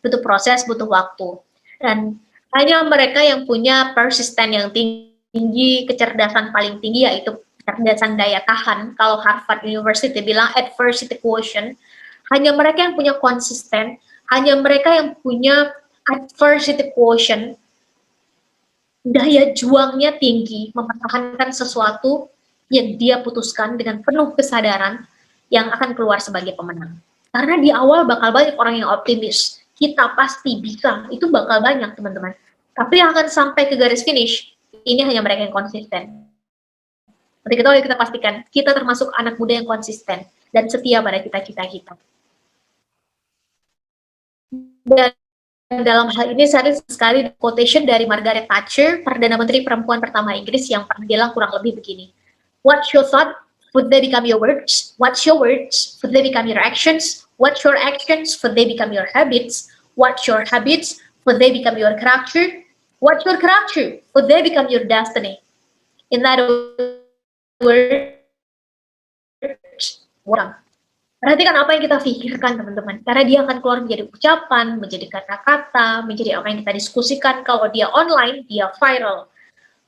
Butuh proses, butuh waktu. Dan hanya mereka yang punya persisten yang tinggi, kecerdasan paling tinggi, yaitu kecerdasan daya tahan. Kalau Harvard University bilang adversity quotient, hanya mereka yang punya konsisten, hanya mereka yang punya adversity quotient, daya juangnya tinggi, mempertahankan sesuatu yang dia putuskan dengan penuh kesadaran yang akan keluar sebagai pemenang. Karena di awal bakal banyak orang yang optimis, kita pasti bisa, itu bakal banyak teman-teman. Tapi yang akan sampai ke garis finish, ini hanya mereka yang konsisten. Seperti kita pastikan, kita termasuk anak muda yang konsisten dan setia pada cita-cita kita. Dan dalam hal ini saya sekali quotation dari Margaret Thatcher, Perdana Menteri perempuan pertama Inggris, yang pernah bilang kurang lebih begini. What's your thought? Would they become your words? What's your words? Would they become your actions? What's your actions? Would they become your habits? What's your habits? Would they become your character? What's your character? Would they become your destiny? In that orang. Perhatikan apa yang kita pikirkan, teman-teman. Karena dia akan keluar menjadi ucapan, menjadi kata-kata, menjadi apa yang kita diskusikan. Kalau dia online, dia viral.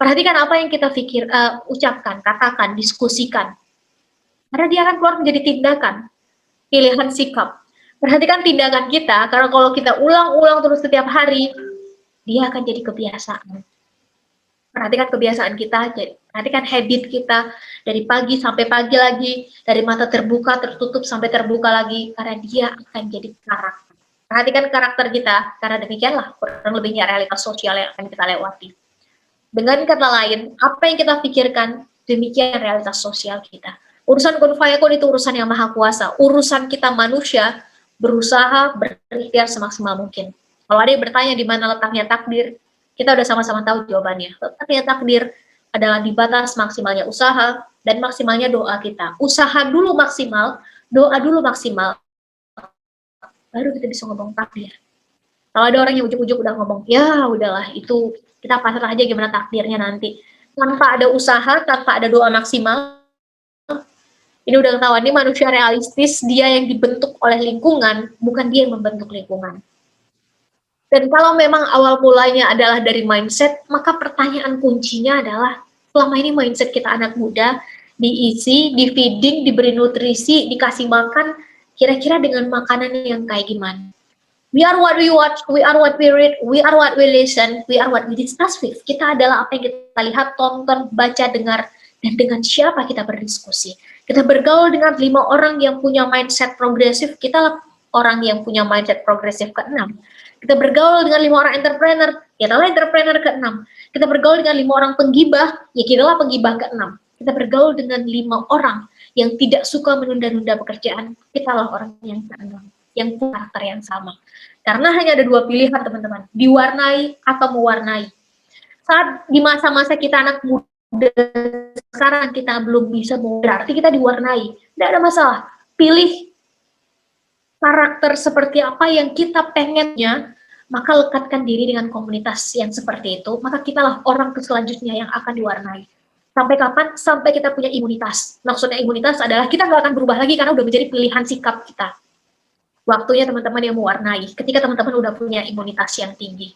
Perhatikan apa yang kita ucapkan, katakan, diskusikan. Karena dia akan keluar menjadi tindakan, pilihan sikap. Perhatikan tindakan kita, karena kalau kita ulang-ulang terus setiap hari, dia akan jadi kebiasaan. Perhatikan kebiasaan kita, perhatikan habit kita, dari pagi sampai pagi lagi, dari mata terbuka, tertutup, sampai terbuka lagi, karena dia akan jadi karakter. Perhatikan karakter kita, karena demikianlah kurang lebihnya realitas sosial yang akan kita lewati. Dengan kata lain, apa yang kita pikirkan, demikian realitas sosial kita. Urusan kun fayakun itu urusan yang maha kuasa. Urusan kita manusia, berusaha berikhtiar semaksimal mungkin. Kalau ada yang bertanya di mana letaknya takdir, kita udah sama-sama tahu jawabannya. Letaknya takdir adalah di batas maksimalnya usaha dan maksimalnya doa kita. Usaha dulu maksimal, doa dulu maksimal, baru kita bisa ngomong takdir. Kalau ada orang yang ujuk-ujuk udah ngomong, ya udahlah itu kita pasrah aja gimana takdirnya nanti. Tanpa ada usaha, tanpa ada doa maksimal, ini udah ketahuan, ini manusia realistis, dia yang dibentuk oleh lingkungan, bukan dia yang membentuk lingkungan. Dan kalau memang awal mulanya adalah dari mindset, maka pertanyaan kuncinya adalah, selama ini mindset kita anak muda, diisi, di feeding, diberi nutrisi, dikasih makan, kira-kira dengan makanan yang kayak gimana? We are what we watch, we are what we read, we are what we listen, we are what we discuss with. Kita adalah apa yang kita lihat, tonton, baca, dengar, dan dengan siapa kita berdiskusi. Kita bergaul dengan 5 orang yang punya mindset progresif, kita orang yang punya mindset progresif ke-6. Kita bergaul dengan 5 orang entrepreneur, kita adalah entrepreneur ke-6. Kita bergaul dengan 5 orang penggibah, ya kita adalah penggibah ke-6. Kita bergaul dengan 5 orang yang tidak suka menunda-nunda pekerjaan, kita adalah orang yang ke-6, yang punya karakter yang sama. Karena hanya ada 2 pilihan, teman-teman, diwarnai atau mewarnai. Saat di masa-masa kita anak muda, sekarang kita belum bisa, berarti kita diwarnai. Tidak ada masalah, pilih karakter seperti apa yang kita pengennya, maka lekatkan diri dengan komunitas yang seperti itu, maka kitalah orang selanjutnya yang akan diwarnai. Sampai kapan? Sampai kita punya imunitas. Maksudnya imunitas adalah kita nggak akan berubah lagi karena udah menjadi pilihan sikap kita. Waktunya teman-teman yang mewarnai, ketika teman-teman udah punya imunitas yang tinggi.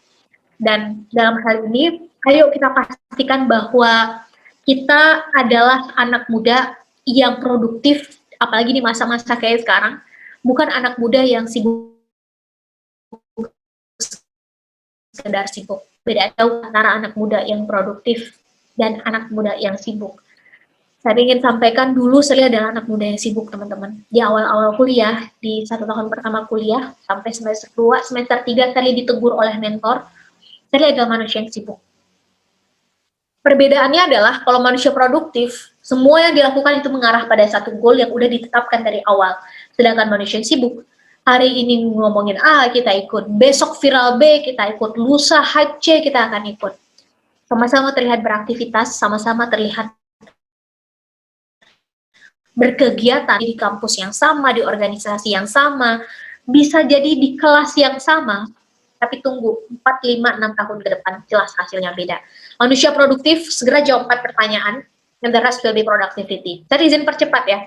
Dan dalam hal ini, ayo kita pastikan bahwa kita adalah anak muda yang produktif, apalagi di masa-masa kayak sekarang, bukan anak muda yang sibuk, sekedar sibuk. Beda jauh antara anak muda yang produktif dan anak muda yang sibuk. Saya ingin sampaikan dulu saya adalah anak muda yang sibuk, teman-teman. Di awal-awal kuliah, di 1 tahun pertama kuliah, sampai semester 2, semester 3, saya ditegur oleh mentor, saya adalah manusia yang sibuk. Perbedaannya adalah, kalau manusia produktif, semua yang dilakukan itu mengarah pada satu goal yang udah ditetapkan dari awal. Sedangkan manusia yang sibuk, hari ini ngomongin A, kita ikut. Besok viral B, kita ikut. Lusa hype C, kita akan ikut. Sama-sama terlihat beraktivitas, sama-sama terlihat berkegiatan di kampus yang sama, di organisasi yang sama, bisa jadi di kelas yang sama, tapi tunggu 4, 5, 6 tahun ke depan, jelas hasilnya beda. Manusia produktif, segera jawab 4 pertanyaan, and the rest will be productivity. Saya izin percepat ya,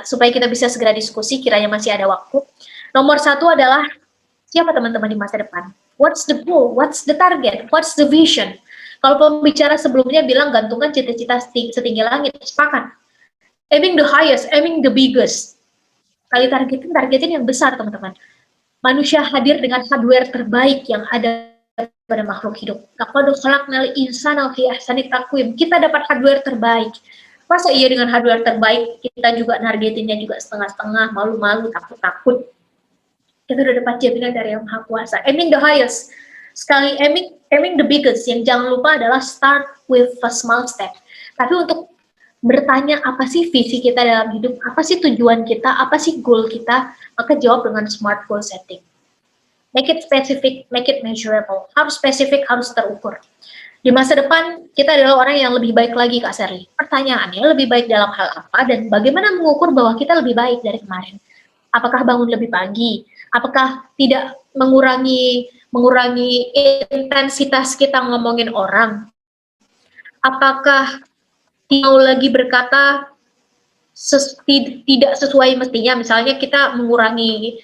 supaya kita bisa segera diskusi, kiranya masih ada waktu. Nomor 1 adalah, siapa teman-teman di masa depan? What's the goal? What's the target? What's the vision? Kalau pembicara sebelumnya bilang gantungkan cita-cita setinggi langit, sepakat. Aiming the highest, aiming the biggest. Kali targetin yang besar, teman-teman. Manusia hadir dengan hardware terbaik yang ada pada makhluk hidup. Laqad khalaqnal insana fi ahsani taqwim. Kita dapat hardware terbaik. Masa iya dengan hardware terbaik kita juga nargetinnya juga setengah-setengah, malu-malu, takut-takut. Kita udah dapat jaminan dari Yang Maha Kuasa. Aiming the highest. Sekali aiming the biggest. Yang jangan lupa adalah start with a small step. Tapi untuk bertanya apa sih visi kita dalam hidup, apa sih tujuan kita, apa sih goal kita, maka jawab dengan smart goal setting. Make it specific, make it measurable. Harus spesifik, harus terukur. Di masa depan, kita adalah orang yang lebih baik lagi, Kak Sherly. Pertanyaannya, lebih baik dalam hal apa, dan bagaimana mengukur bahwa kita lebih baik dari kemarin? Apakah bangun lebih pagi? Apakah tidak mengurangi intensitas kita ngomongin orang? Apakah mau lagi berkata tidak sesuai mestinya, misalnya kita mengurangi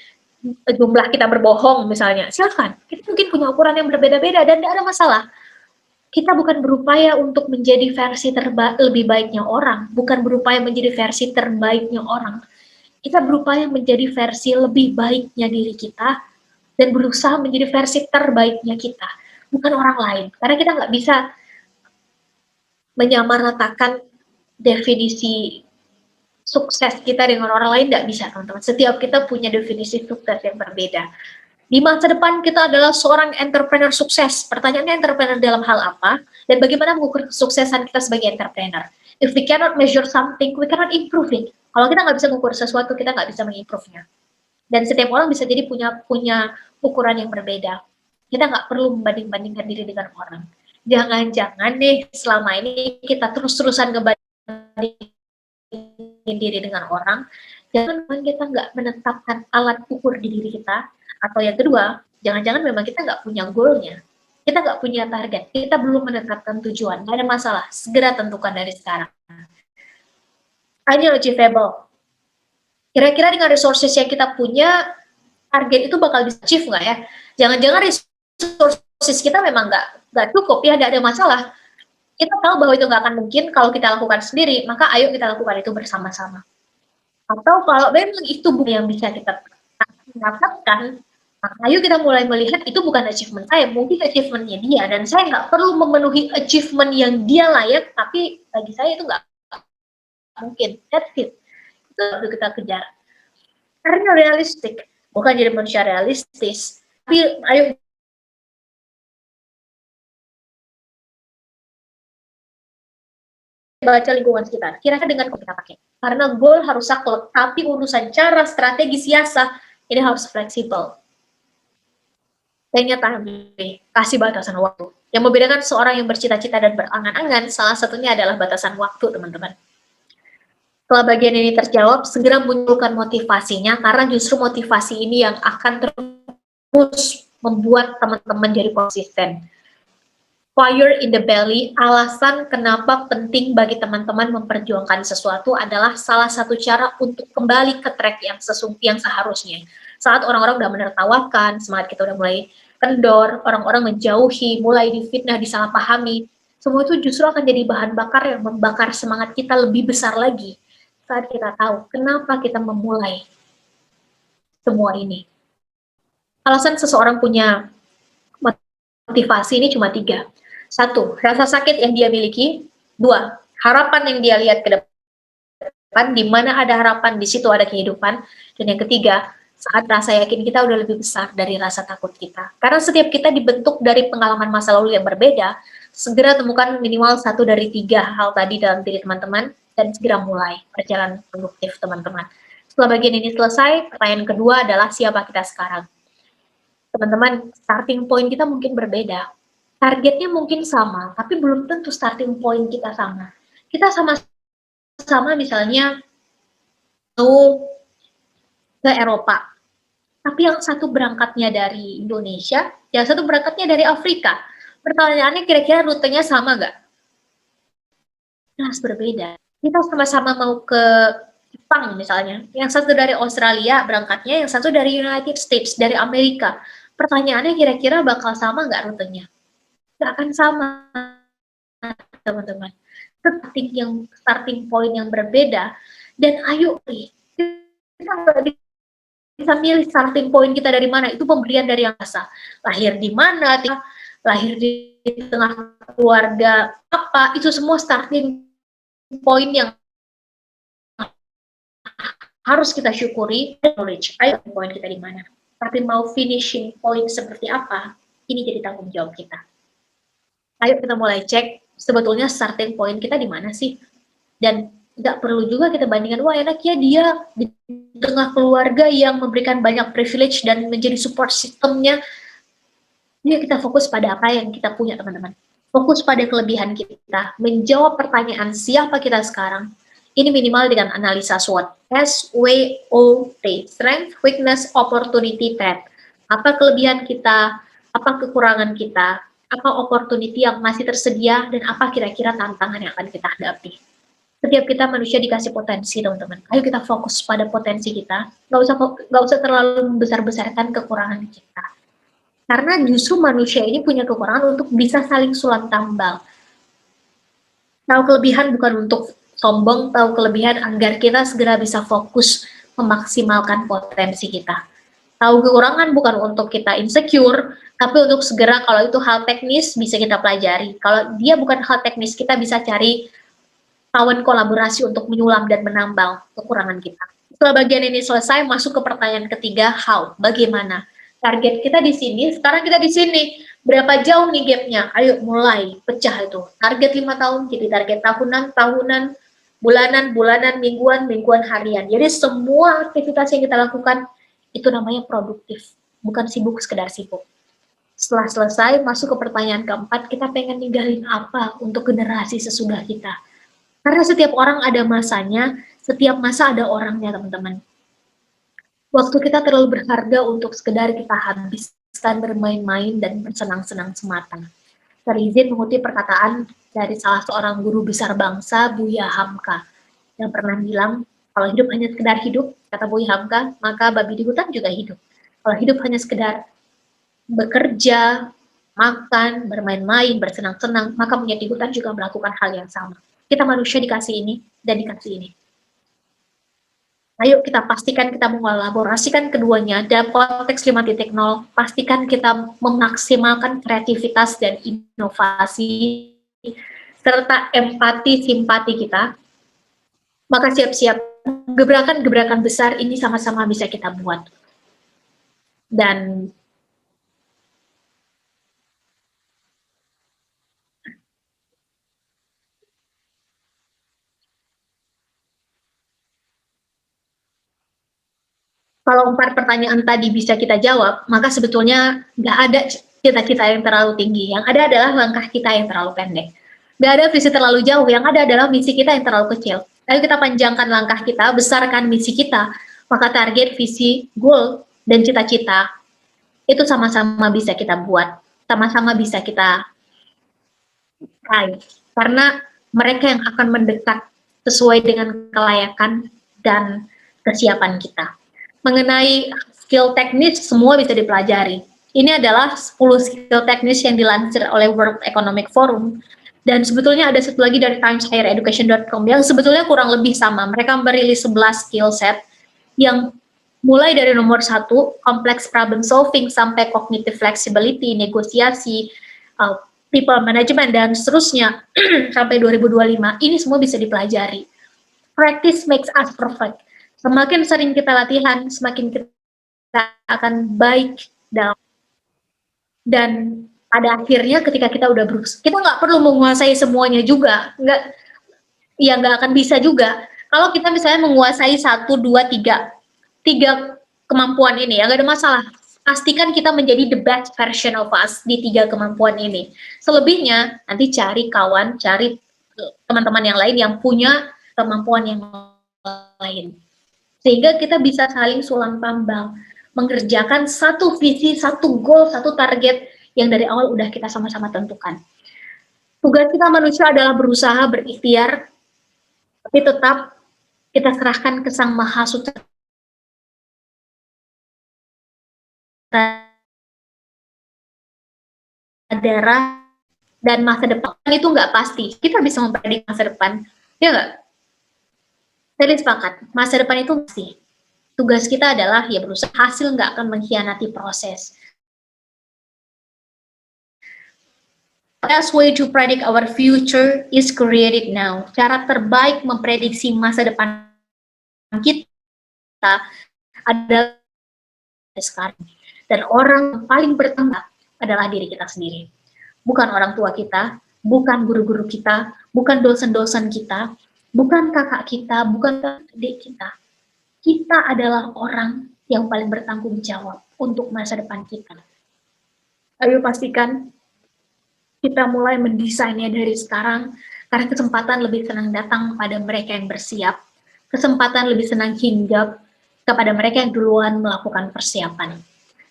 jumlah kita berbohong misalnya, silakan. Kita mungkin punya ukuran yang berbeda-beda dan tidak ada masalah. Kita bukan berupaya untuk menjadi versi lebih baiknya orang, bukan berupaya menjadi versi terbaiknya orang. Kita berupaya menjadi versi lebih baiknya diri kita dan berusaha menjadi versi terbaiknya kita, bukan orang lain. Karena kita nggak bisa menyamaratakan definisi sukses kita dengan orang lain, tidak bisa, teman-teman. Setiap kita punya definisi sukses yang berbeda. Di masa depan kita adalah seorang entrepreneur sukses. Pertanyaannya, entrepreneur dalam hal apa? Dan bagaimana mengukur kesuksesan kita sebagai entrepreneur? If we cannot measure something, we cannot improve it. Kalau kita nggak bisa mengukur sesuatu, kita nggak bisa mengimprove-nya. Dan setiap orang bisa jadi punya ukuran yang berbeda. Kita nggak perlu membanding-bandingkan diri dengan orang. Jangan-jangan nih selama ini kita terus-terusan ngebandingin diri dengan orang, jangan kita nggak menetapkan alat ukur di diri kita, atau yang kedua, jangan-jangan memang kita nggak punya goalnya, kita nggak punya target, kita belum menetapkan tujuan. Nggak ada masalah, segera tentukan dari sekarang. Hanya achievable. Kira-kira dengan resources yang kita punya, target itu bakal di-achieve nggak ya? Jangan-jangan resources kita memang nggak cukup, ya nggak ada masalah. Kita tahu bahwa itu nggak akan mungkin kalau kita lakukan sendiri, maka ayo kita lakukan itu bersama-sama. Atau kalau memang itu bukan yang bisa kita dapatkan, maka ayo kita mulai melihat itu bukan achievement saya, mungkin achievementnya dia, dan saya nggak perlu memenuhi achievement yang dia layak, tapi bagi saya itu nggak mungkin. That's it. Itu harus kita kejar. Karena realistik, bukan jadi manusia realistis, tapi ayo baca lingkungan sekitar, kira-kira dengan kita pakai. Karena goal harus saklek, tapi urusan cara, strategi, siasat, ini harus fleksibel. Dan nyata, kasih batasan waktu. Yang membedakan seorang yang bercita-cita dan berangan-angan, salah satunya adalah batasan waktu, teman-teman. Setelah bagian ini terjawab, segera munculkan motivasinya, karena justru motivasi ini yang akan terus membuat teman-teman jadi konsisten. Fire in the belly, alasan kenapa penting bagi teman-teman memperjuangkan sesuatu adalah salah satu cara untuk kembali ke track yang seharusnya. Saat orang-orang udah menertawakan, semangat kita udah mulai kendor, orang-orang menjauhi, mulai difitnah, disalahpahami, semua itu justru akan jadi bahan bakar yang membakar semangat kita lebih besar lagi saat kita tahu kenapa kita memulai semua ini. Alasan seseorang punya motivasi ini cuma 3. 1, rasa sakit yang dia miliki. 2, harapan yang dia lihat ke depan, di mana ada harapan, di situ ada kehidupan. Dan yang ketiga, saat rasa yakin kita udah lebih besar dari rasa takut kita. Karena setiap kita dibentuk dari pengalaman masa lalu yang berbeda, segera temukan minimal 1 dari 3 hal tadi dalam diri teman-teman, dan segera mulai perjalanan produktif teman-teman. Setelah bagian ini selesai, pertanyaan kedua adalah siapa kita sekarang? Teman-teman, starting point kita mungkin berbeda. Targetnya mungkin sama, tapi belum tentu starting point kita sama. Kita sama-sama misalnya mau ke Eropa, tapi yang satu berangkatnya dari Indonesia, yang satu berangkatnya dari Afrika. Pertanyaannya kira-kira rutenya sama nggak? Jelas berbeda. Kita sama-sama mau ke Jepang misalnya, yang satu dari Australia berangkatnya, yang satu dari United States, dari Amerika. Pertanyaannya kira-kira bakal sama nggak rutenya? Nggak akan sama, teman-teman. Starting point yang berbeda, dan ayo kita nggak bisa milih starting point kita dari mana. Itu pemberian dari yang biasa. Lahir di mana, lahir di tengah keluarga apa, itu semua starting point yang harus kita syukuri. Knowledge, ayo point kita di mana. Tapi mau finishing point seperti apa, ini jadi tanggung jawab kita. Ayo kita mulai cek sebetulnya starting point kita di mana sih. Dan nggak perlu juga kita bandingkan, wah enaknya dia di tengah keluarga yang memberikan banyak privilege dan menjadi support sistemnya. Yuk kita fokus pada apa yang kita punya, teman-teman. Fokus pada kelebihan kita, menjawab pertanyaan siapa kita sekarang. Ini minimal dengan analisa SWOT. SWOT, Strength, Weakness, Opportunity, Threat. Apa kelebihan kita, apa kekurangan kita, apa opportunity yang masih tersedia, dan apa kira-kira tantangan yang akan kita hadapi. Setiap kita manusia dikasih potensi, teman-teman. Ayo kita fokus pada potensi kita. Nggak usah terlalu membesar-besarkan kekurangan kita. Karena justru manusia ini punya kekurangan untuk bisa saling sulam tambal. Tahu kelebihan bukan untuk sombong, tahu kelebihan agar kita segera bisa fokus memaksimalkan potensi kita. Tahu kekurangan bukan untuk kita insecure, tapi untuk segera kalau itu hal teknis bisa kita pelajari. Kalau dia bukan hal teknis, kita bisa cari kawan kolaborasi untuk menyulam dan menambal kekurangan kita. Setelah bagian ini selesai, masuk ke pertanyaan ketiga, how? Bagaimana? Target kita di sini, sekarang kita di sini. Berapa jauh nih gapnya? Ayo mulai pecah itu. Target 5 tahun jadi target tahunan, bulanan, mingguan, harian. Jadi semua aktivitas yang kita lakukan itu namanya produktif, bukan sibuk sekedar sibuk. Setelah selesai, masuk ke pertanyaan keempat, kita pengen ninggalin apa untuk generasi sesudah kita. Karena setiap orang ada masanya, setiap masa ada orangnya, teman-teman. Waktu kita terlalu berharga untuk sekedar kita habiskan bermain-main dan bersenang-senang semata. Saya izin mengutip perkataan dari salah seorang guru besar bangsa, Buya Hamka, yang pernah bilang, kalau hidup hanya sekedar hidup, kata Buya Hamka, maka babi di hutan juga hidup. Kalau hidup hanya sekedar bekerja, makan, bermain-main, bersenang-senang, maka monyet di hutan juga melakukan hal yang sama. Kita manusia dikasih ini dan dikasih ini. Ayo kita pastikan kita mengelaborasikan keduanya dalam konteks 5.0, pastikan kita memaksimalkan kreativitas dan inovasi, serta empati, simpati kita. Maka siap-siap, gebrakan-gebrakan besar ini sama-sama bisa kita buat. Dan kalau 4 pertanyaan tadi bisa kita jawab, maka sebetulnya nggak ada cita-cita yang terlalu tinggi. Yang ada adalah langkah kita yang terlalu pendek. Nggak ada visi terlalu jauh, yang ada adalah misi kita yang terlalu kecil. Ayo kita panjangkan langkah kita, besarkan misi kita, maka target, visi, goal, dan cita-cita itu sama-sama bisa kita buat, sama-sama bisa kita raih. Karena mereka yang akan mendekat sesuai dengan kelayakan dan kesiapan kita. Mengenai skill teknis, semua bisa dipelajari. Ini adalah 10 skill teknis yang dilansir oleh World Economic Forum. Dan sebetulnya ada satu lagi dari timeshighereducation.com yang sebetulnya kurang lebih sama. Mereka merilis 11 skill set yang mulai dari nomor 1, complex problem solving, sampai cognitive flexibility, negosiasi, people management, dan seterusnya sampai 2025. Ini semua bisa dipelajari. Practice makes us perfect. Semakin sering kita latihan, semakin kita akan baik dan pada akhirnya ketika kita udah berusaha, kita nggak perlu menguasai semuanya juga, nggak akan bisa juga. Kalau kita misalnya menguasai 1, 2, 3 kemampuan ini, ya nggak ada masalah. Pastikan kita menjadi the best version of us di 3 kemampuan ini. Selebihnya nanti cari kawan, cari teman-teman yang lain yang punya kemampuan yang lain. Sehingga kita bisa saling sulam tambal, mengerjakan satu visi, satu goal, satu target yang dari awal udah kita sama-sama tentukan. Tugas kita manusia adalah berusaha, berikhtiar, tapi tetap kita serahkan ke Sang Maha Sutradara dan masa depan itu nggak pasti. Kita bisa memprediksi masa depan, ya nggak? Saya sepakat, masa depan itu pasti. Tugas kita adalah ya berusaha, hasil nggak akan mengkhianati proses. The best way to predict our future is created now. Cara terbaik memprediksi masa depan kita adalah sekarang. Dan orang yang paling bertambah adalah diri kita sendiri. Bukan orang tua kita, bukan guru-guru kita, bukan dosen-dosen kita, bukan kakak kita, bukan adik kita. Kita adalah orang yang paling bertanggung jawab untuk masa depan kita. Ayo pastikan kita mulai mendesainnya dari sekarang, karena kesempatan lebih senang datang pada mereka yang bersiap. Kesempatan lebih senang hinggap kepada mereka yang duluan melakukan persiapan.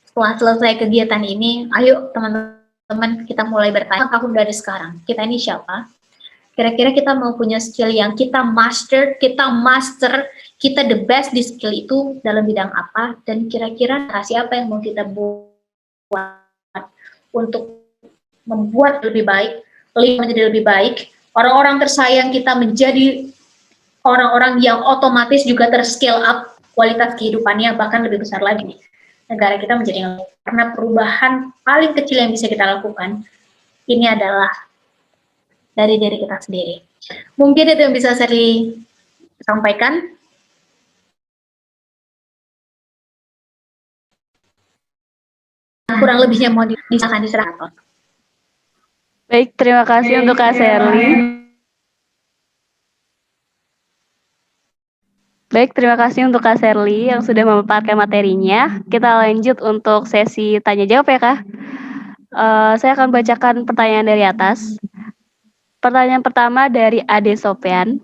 Setelah selesai kegiatan ini, ayo teman-teman kita mulai bertanya tahun dari sekarang. Kita ini siapa? Kira-kira kita mau punya skill yang kita master, kita the best di skill itu dalam bidang apa, dan kira-kira narasi apa yang mau kita buat untuk membuat lebih baik, menjadi lebih baik, orang-orang tersayang kita menjadi orang-orang yang otomatis juga ter-scale up kualitas kehidupannya, bahkan lebih besar lagi. Negara kita menjadi, karena perubahan paling kecil yang bisa kita lakukan, ini adalah dari diri kita sendiri. Mungkin itu yang bisa saya sampaikan. Kurang lebihnya mau diserahkan. Baik, terima kasih untuk Kak Sherly. Baik, terima kasih untuk Kak Sherly yang sudah memaparkan materinya. Kita lanjut untuk sesi tanya jawab ya Kak. Saya akan bacakan pertanyaan dari atas. Pertanyaan pertama dari Ade Sofian.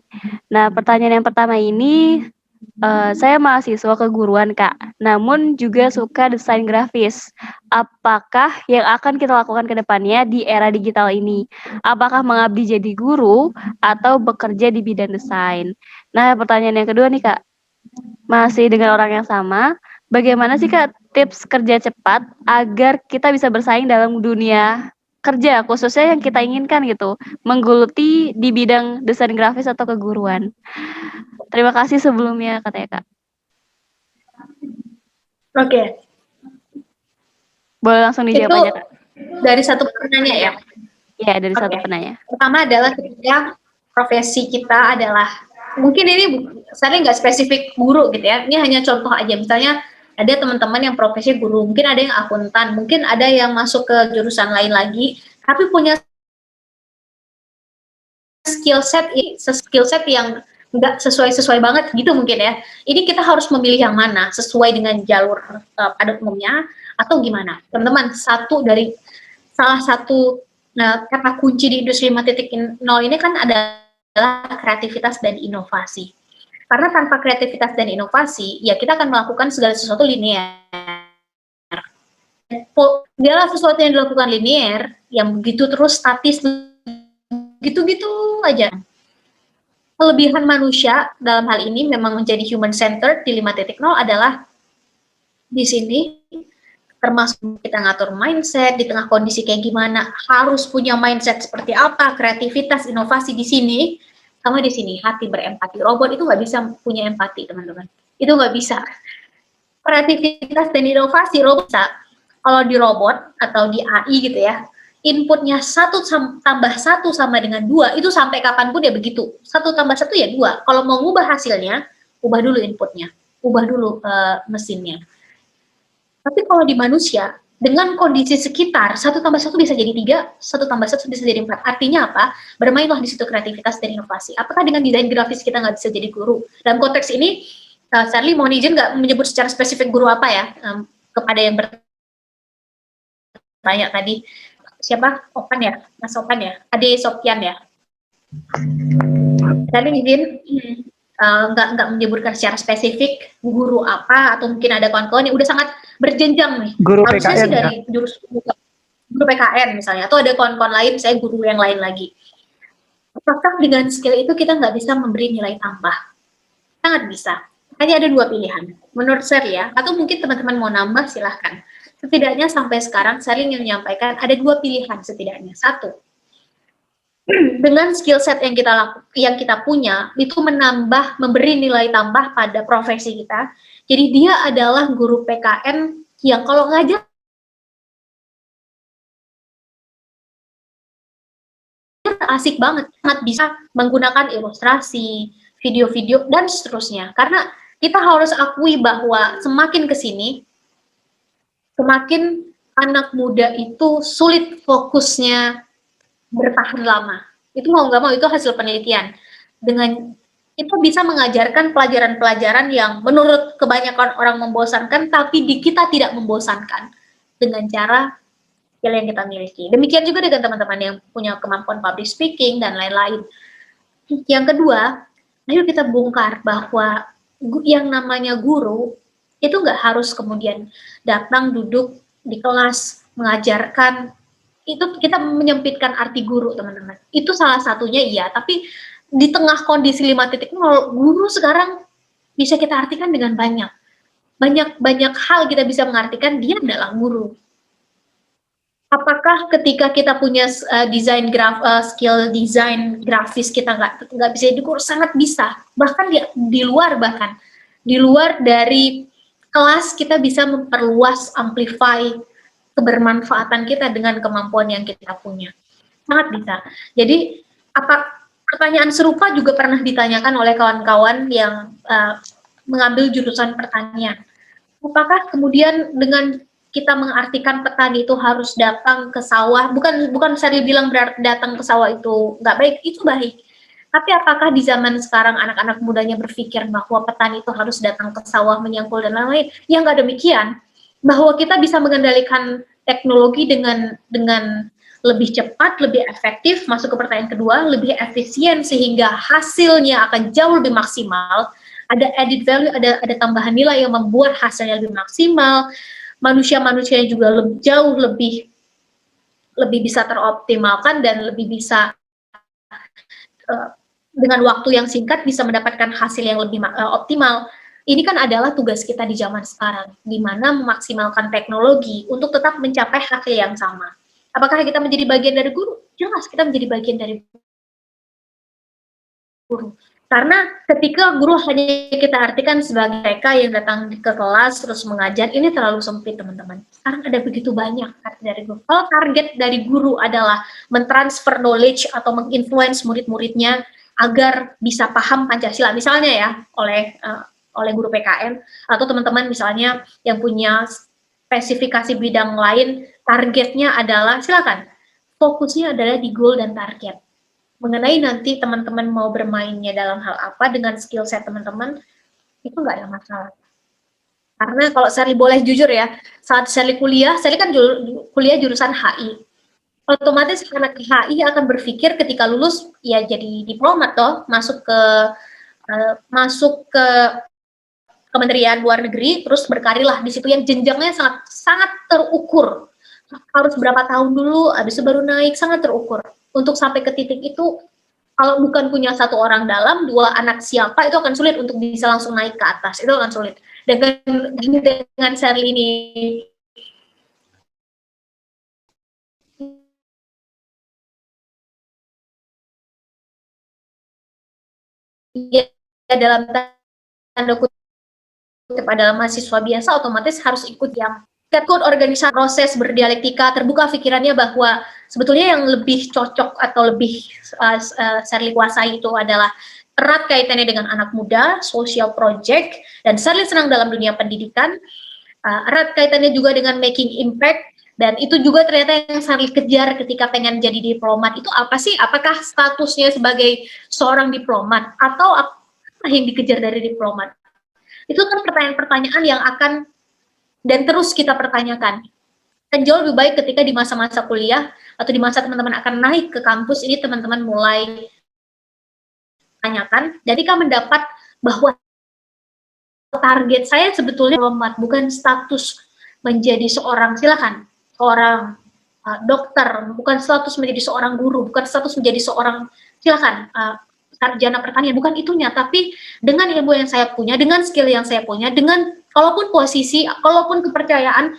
Nah, pertanyaan yang pertama ini, saya mahasiswa keguruan Kak, namun juga suka desain grafis. Apakah yang akan kita lakukan ke depannya di era digital ini? Apakah mengabdi jadi guru atau bekerja di bidang desain? Nah, pertanyaan yang kedua nih Kak, masih dengan orang yang sama, bagaimana sih Kak tips kerja cepat agar kita bisa bersaing dalam dunia kerja, khususnya yang kita inginkan gitu, menggeluti di bidang desain grafis atau keguruan? Terima kasih sebelumnya katanya Kak. Oke. Boleh langsung dijawab Itu aja Kak. dari satu penanya ya? Iya, dari satu penanya. Pertama adalah ketika profesi kita adalah, mungkin ini saya nggak spesifik guru gitu ya, ini hanya contoh aja. Misalnya ada teman-teman yang profesi guru, mungkin ada yang akuntan, mungkin ada yang masuk ke jurusan lain lagi, tapi punya skill set yang nggak sesuai banget gitu mungkin ya. Ini kita harus memilih yang mana, sesuai dengan jalur pada umumnya atau gimana. Teman-teman, salah satu kata kunci di industri 5.0 ini kan adalah kreativitas dan inovasi. Karena tanpa kreativitas dan inovasi, ya kita akan melakukan segala sesuatu linear. Segala sesuatu yang dilakukan linear, yang begitu terus statis, gitu-gitu aja. Kelebihan manusia dalam hal ini memang menjadi human centered di 5.0 adalah di sini, termasuk kita ngatur mindset di tengah kondisi kayak gimana, harus punya mindset seperti apa, kreativitas, inovasi di sini, sama di sini, hati berempati. Robot itu nggak bisa punya empati, teman-teman. Itu nggak bisa. Kreativitas dan inovasi, robot bisa. Kalau di robot atau di AI gitu ya, inputnya 1 tambah 1 sama dengan 2, itu sampai kapanpun ya begitu. 1 tambah 1 ya 2. Kalau mau ngubah hasilnya, ubah dulu inputnya, ubah dulu mesinnya. Tapi kalau di manusia, dengan kondisi sekitar, 1 tambah 1 bisa jadi 3, 1 tambah 1 bisa jadi 4. Artinya apa? Bermainlah di situ kreativitas dan inovasi. Apakah dengan desain grafis kita nggak bisa jadi guru? Dalam konteks ini, Charlie mohon izin nggak menyebut secara spesifik guru apa ya, kepada yang bertanya tadi. Siapa? Opan ya? Mas Opan ya? Ade Sofian ya? Charlie izin nggak menyebutkan secara spesifik guru apa, atau mungkin ada kawan-kawan yang udah sangat berjenjang nih. Guru harusnya PKN sih dari guru PKN misalnya, atau ada kawan-kawan lain, saya guru yang lain lagi. Apakah dengan skill itu kita nggak bisa memberi nilai tambah? Sangat bisa. Hanya ada 2 pilihan. Menurut saya ya, atau mungkin teman-teman mau nambah silahkan. Setidaknya sampai sekarang saya ingin menyampaikan ada 2 pilihan setidaknya. 1, dengan skill set yang kita punya itu memberi nilai tambah pada profesi kita. Jadi dia adalah guru PKN yang kalau ngajar asik banget, sangat bisa menggunakan ilustrasi, video-video dan seterusnya. Karena kita harus akui bahwa semakin kesini, semakin anak muda itu sulit fokusnya bertahan lama. Itu mau nggak mau, itu hasil penelitian. Dengan itu bisa mengajarkan pelajaran-pelajaran yang menurut kebanyakan orang membosankan, tapi di kita tidak membosankan dengan cara skill yang kita miliki. Demikian juga dengan teman-teman yang punya kemampuan public speaking dan lain-lain. Yang kedua, ayo kita bongkar bahwa yang namanya guru itu nggak harus kemudian datang duduk di kelas mengajarkan itu kita menyempitkan arti guru, teman-teman. Itu salah satunya iya, tapi di tengah kondisi 5.0, guru sekarang bisa kita artikan dengan banyak hal kita bisa mengartikan dia adalah guru. Apakah ketika kita punya skill desain grafis kita nggak bisa diukur? Sangat bisa. Bahkan di luar dari kelas kita bisa memperluas, amplify kebermanfaatan kita dengan kemampuan yang kita punya. Sangat bisa. Jadi pertanyaan serupa juga pernah ditanyakan oleh kawan-kawan yang mengambil jurusan pertanian. Apakah kemudian dengan kita mengartikan petani itu harus datang ke sawah, bukan saya bilang datang ke sawah itu nggak baik, itu baik. Tapi apakah di zaman sekarang anak-anak mudanya berpikir bahwa petani itu harus datang ke sawah menyangkul dan lain-lain? Ya nggak demikian. Bahwa kita bisa mengendalikan teknologi dengan lebih cepat, lebih efektif, masuk ke pertanyaan kedua, lebih efisien sehingga hasilnya akan jauh lebih maksimal. Ada added value, ada tambahan nilai yang membuat hasilnya lebih maksimal. Manusia-manusianya juga jauh lebih bisa teroptimalkan dan lebih bisa dengan waktu yang singkat bisa mendapatkan hasil yang lebih optimal. Ini kan adalah tugas kita di zaman sekarang, di mana memaksimalkan teknologi untuk tetap mencapai hasil yang sama. Apakah kita menjadi bagian dari guru? Jelas kita menjadi bagian dari guru. Karena ketika guru hanya kita artikan sebagai mereka yang datang ke kelas terus mengajar, ini terlalu sempit, teman-teman. Sekarang ada begitu banyak arti dari guru. Kalau target dari guru adalah mentransfer knowledge atau menginfluence murid-muridnya agar bisa paham Pancasila, misalnya ya, oleh guru PKN, atau teman-teman misalnya yang punya spesifikasi bidang lain, targetnya adalah, silakan, fokusnya adalah di goal dan target. Mengenai nanti teman-teman mau bermainnya dalam hal apa dengan skill set teman-teman, itu nggak ada masalah. Karena kalau Sherly boleh jujur ya, saat Sherly kuliah, Sherly kan kuliah jurusan HI. Otomatis anak HI akan berpikir ketika lulus, ya jadi diplomat toh, masuk ke Kementerian Luar Negeri, terus berkarirlah di situ yang jenjangnya sangat terukur. Harus berapa tahun dulu, habis itu baru naik, sangat terukur. Untuk sampai ke titik itu, kalau bukan punya satu orang dalam, dua anak siapa, itu akan sulit untuk bisa langsung naik ke atas. Itu akan sulit. Dengan Sherly ini, ya dalam tanda kutip adalah mahasiswa biasa, otomatis harus ikut yang ikut organisasi, proses berdialektika, terbuka pikirannya bahwa sebetulnya yang lebih cocok atau lebih Sherly kuasai itu adalah erat kaitannya dengan anak muda, social project, dan Sherly senang dalam dunia pendidikan, erat kaitannya juga dengan making impact, dan itu juga ternyata yang Sherly kejar ketika pengen jadi diplomat. Itu apa sih? Apakah statusnya sebagai seorang diplomat atau apa yang dikejar dari diplomat? Itu kan pertanyaan-pertanyaan yang akan dan terus kita pertanyakan. Dan jauh lebih baik ketika di masa-masa kuliah atau di masa teman-teman akan naik ke kampus, ini teman-teman mulai tanyakan, jadi kan mendapat bahwa target saya sebetulnya diplomat, bukan status menjadi seorang, silakan, seorang dokter, bukan status menjadi seorang guru, bukan status menjadi seorang, silakan, sarjana pertanian, bukan itunya, tapi dengan ilmu yang saya punya, dengan skill yang saya punya, dengan kalaupun posisi, kalaupun kepercayaan,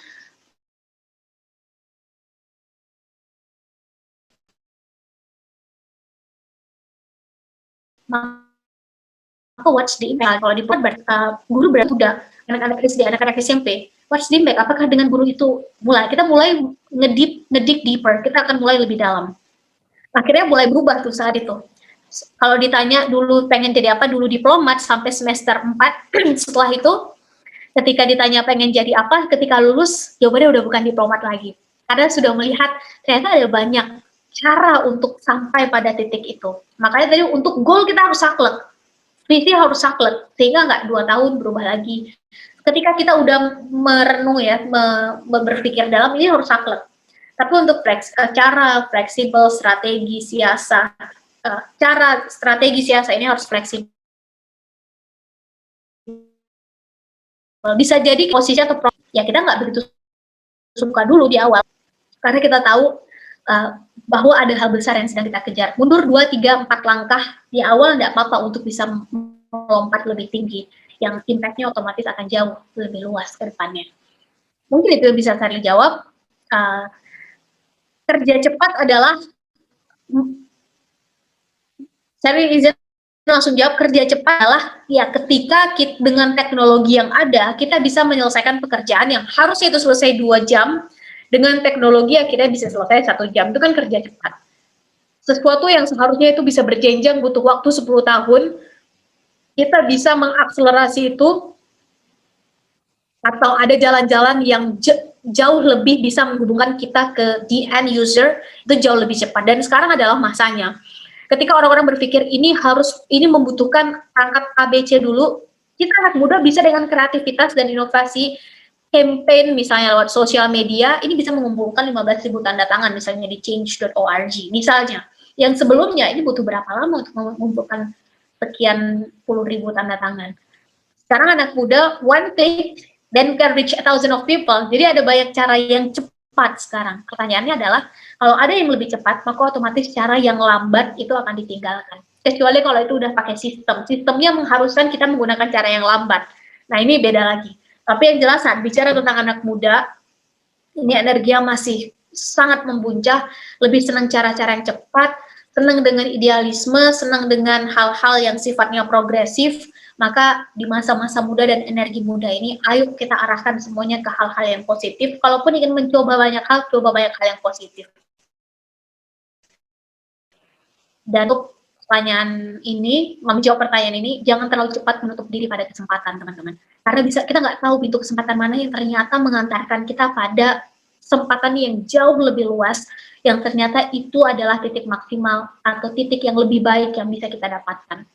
maka what's the impact? Kalau di guru berarti udah anak-anak SD, anak-anak SMP, what's the impact? Apakah dengan guru itu kita mulai ngedik deeper, kita akan mulai lebih dalam. Akhirnya mulai berubah tuh saat itu. Kalau ditanya dulu pengen jadi apa, dulu diplomat sampai semester 4, setelah itu ketika ditanya pengen jadi apa, ketika lulus jawabannya udah bukan diplomat lagi. Karena sudah melihat ternyata ada banyak cara untuk sampai pada titik itu. Makanya tadi untuk goal kita harus saklek, visi harus saklek, sehingga nggak 2 tahun berubah lagi. Ketika kita udah merenung ya, berpikir dalam, ini harus saklek. Tapi untuk cara fleksibel, strategi, siasat, cara strategi siasat ini harus fleksibel. Bisa jadi posisi atau ya kita nggak begitu suka dulu di awal, karena kita tahu bahwa ada hal besar yang sedang kita kejar. Mundur 2, 3, 4 langkah di awal tidak apa-apa untuk bisa melompat lebih tinggi, yang impact-nya otomatis akan jauh lebih luas ke depannya. Mungkin itu yang bisa saya jawab. Kerja cepat adalah, saya izin langsung jawab, kerja cepat adalah ya ketika dengan teknologi yang ada, kita bisa menyelesaikan pekerjaan yang harusnya itu selesai 2 jam, dengan teknologi akhirnya bisa selesai 1 jam, itu kan kerja cepat. Sesuatu yang seharusnya itu bisa berjenjang butuh waktu 10 tahun, kita bisa mengakselerasi itu, atau ada jalan-jalan yang jauh lebih bisa menghubungkan kita ke the end user, itu jauh lebih cepat. Dan sekarang adalah masanya. Ketika orang-orang berpikir ini membutuhkan perangkat ABC dulu, kita anak muda bisa dengan kreativitas dan inovasi, campaign misalnya lewat sosial media, ini bisa mengumpulkan 15.000 tanda tangan misalnya di change.org misalnya. Yang sebelumnya ini butuh berapa lama untuk mengumpulkan sekian puluh ribu tanda tangan. Sekarang anak muda one click then can reach 1,000 of people. Jadi ada banyak cara yang cepat sekarang. Pertanyaannya adalah kalau ada yang lebih cepat, maka otomatis cara yang lambat itu akan ditinggalkan. Kecuali kalau itu udah pakai sistemnya mengharuskan kita menggunakan cara yang lambat. Nah ini beda lagi. Tapi yang jelas saat bicara tentang anak muda, ini energi yang masih sangat membuncah, lebih senang cara-cara yang cepat, senang dengan idealisme, senang dengan hal-hal yang sifatnya progresif, maka di masa-masa muda dan energi muda ini, ayo kita arahkan semuanya ke hal-hal yang positif. Kalaupun ingin mencoba banyak hal, coba banyak hal yang positif. Dan untuk menjawab pertanyaan ini, jangan terlalu cepat menutup diri pada kesempatan, teman-teman. Karena kita nggak tahu pintu kesempatan mana yang ternyata mengantarkan kita pada kesempatan yang jauh lebih luas, yang ternyata itu adalah titik maksimal atau titik yang lebih baik yang bisa kita dapatkan.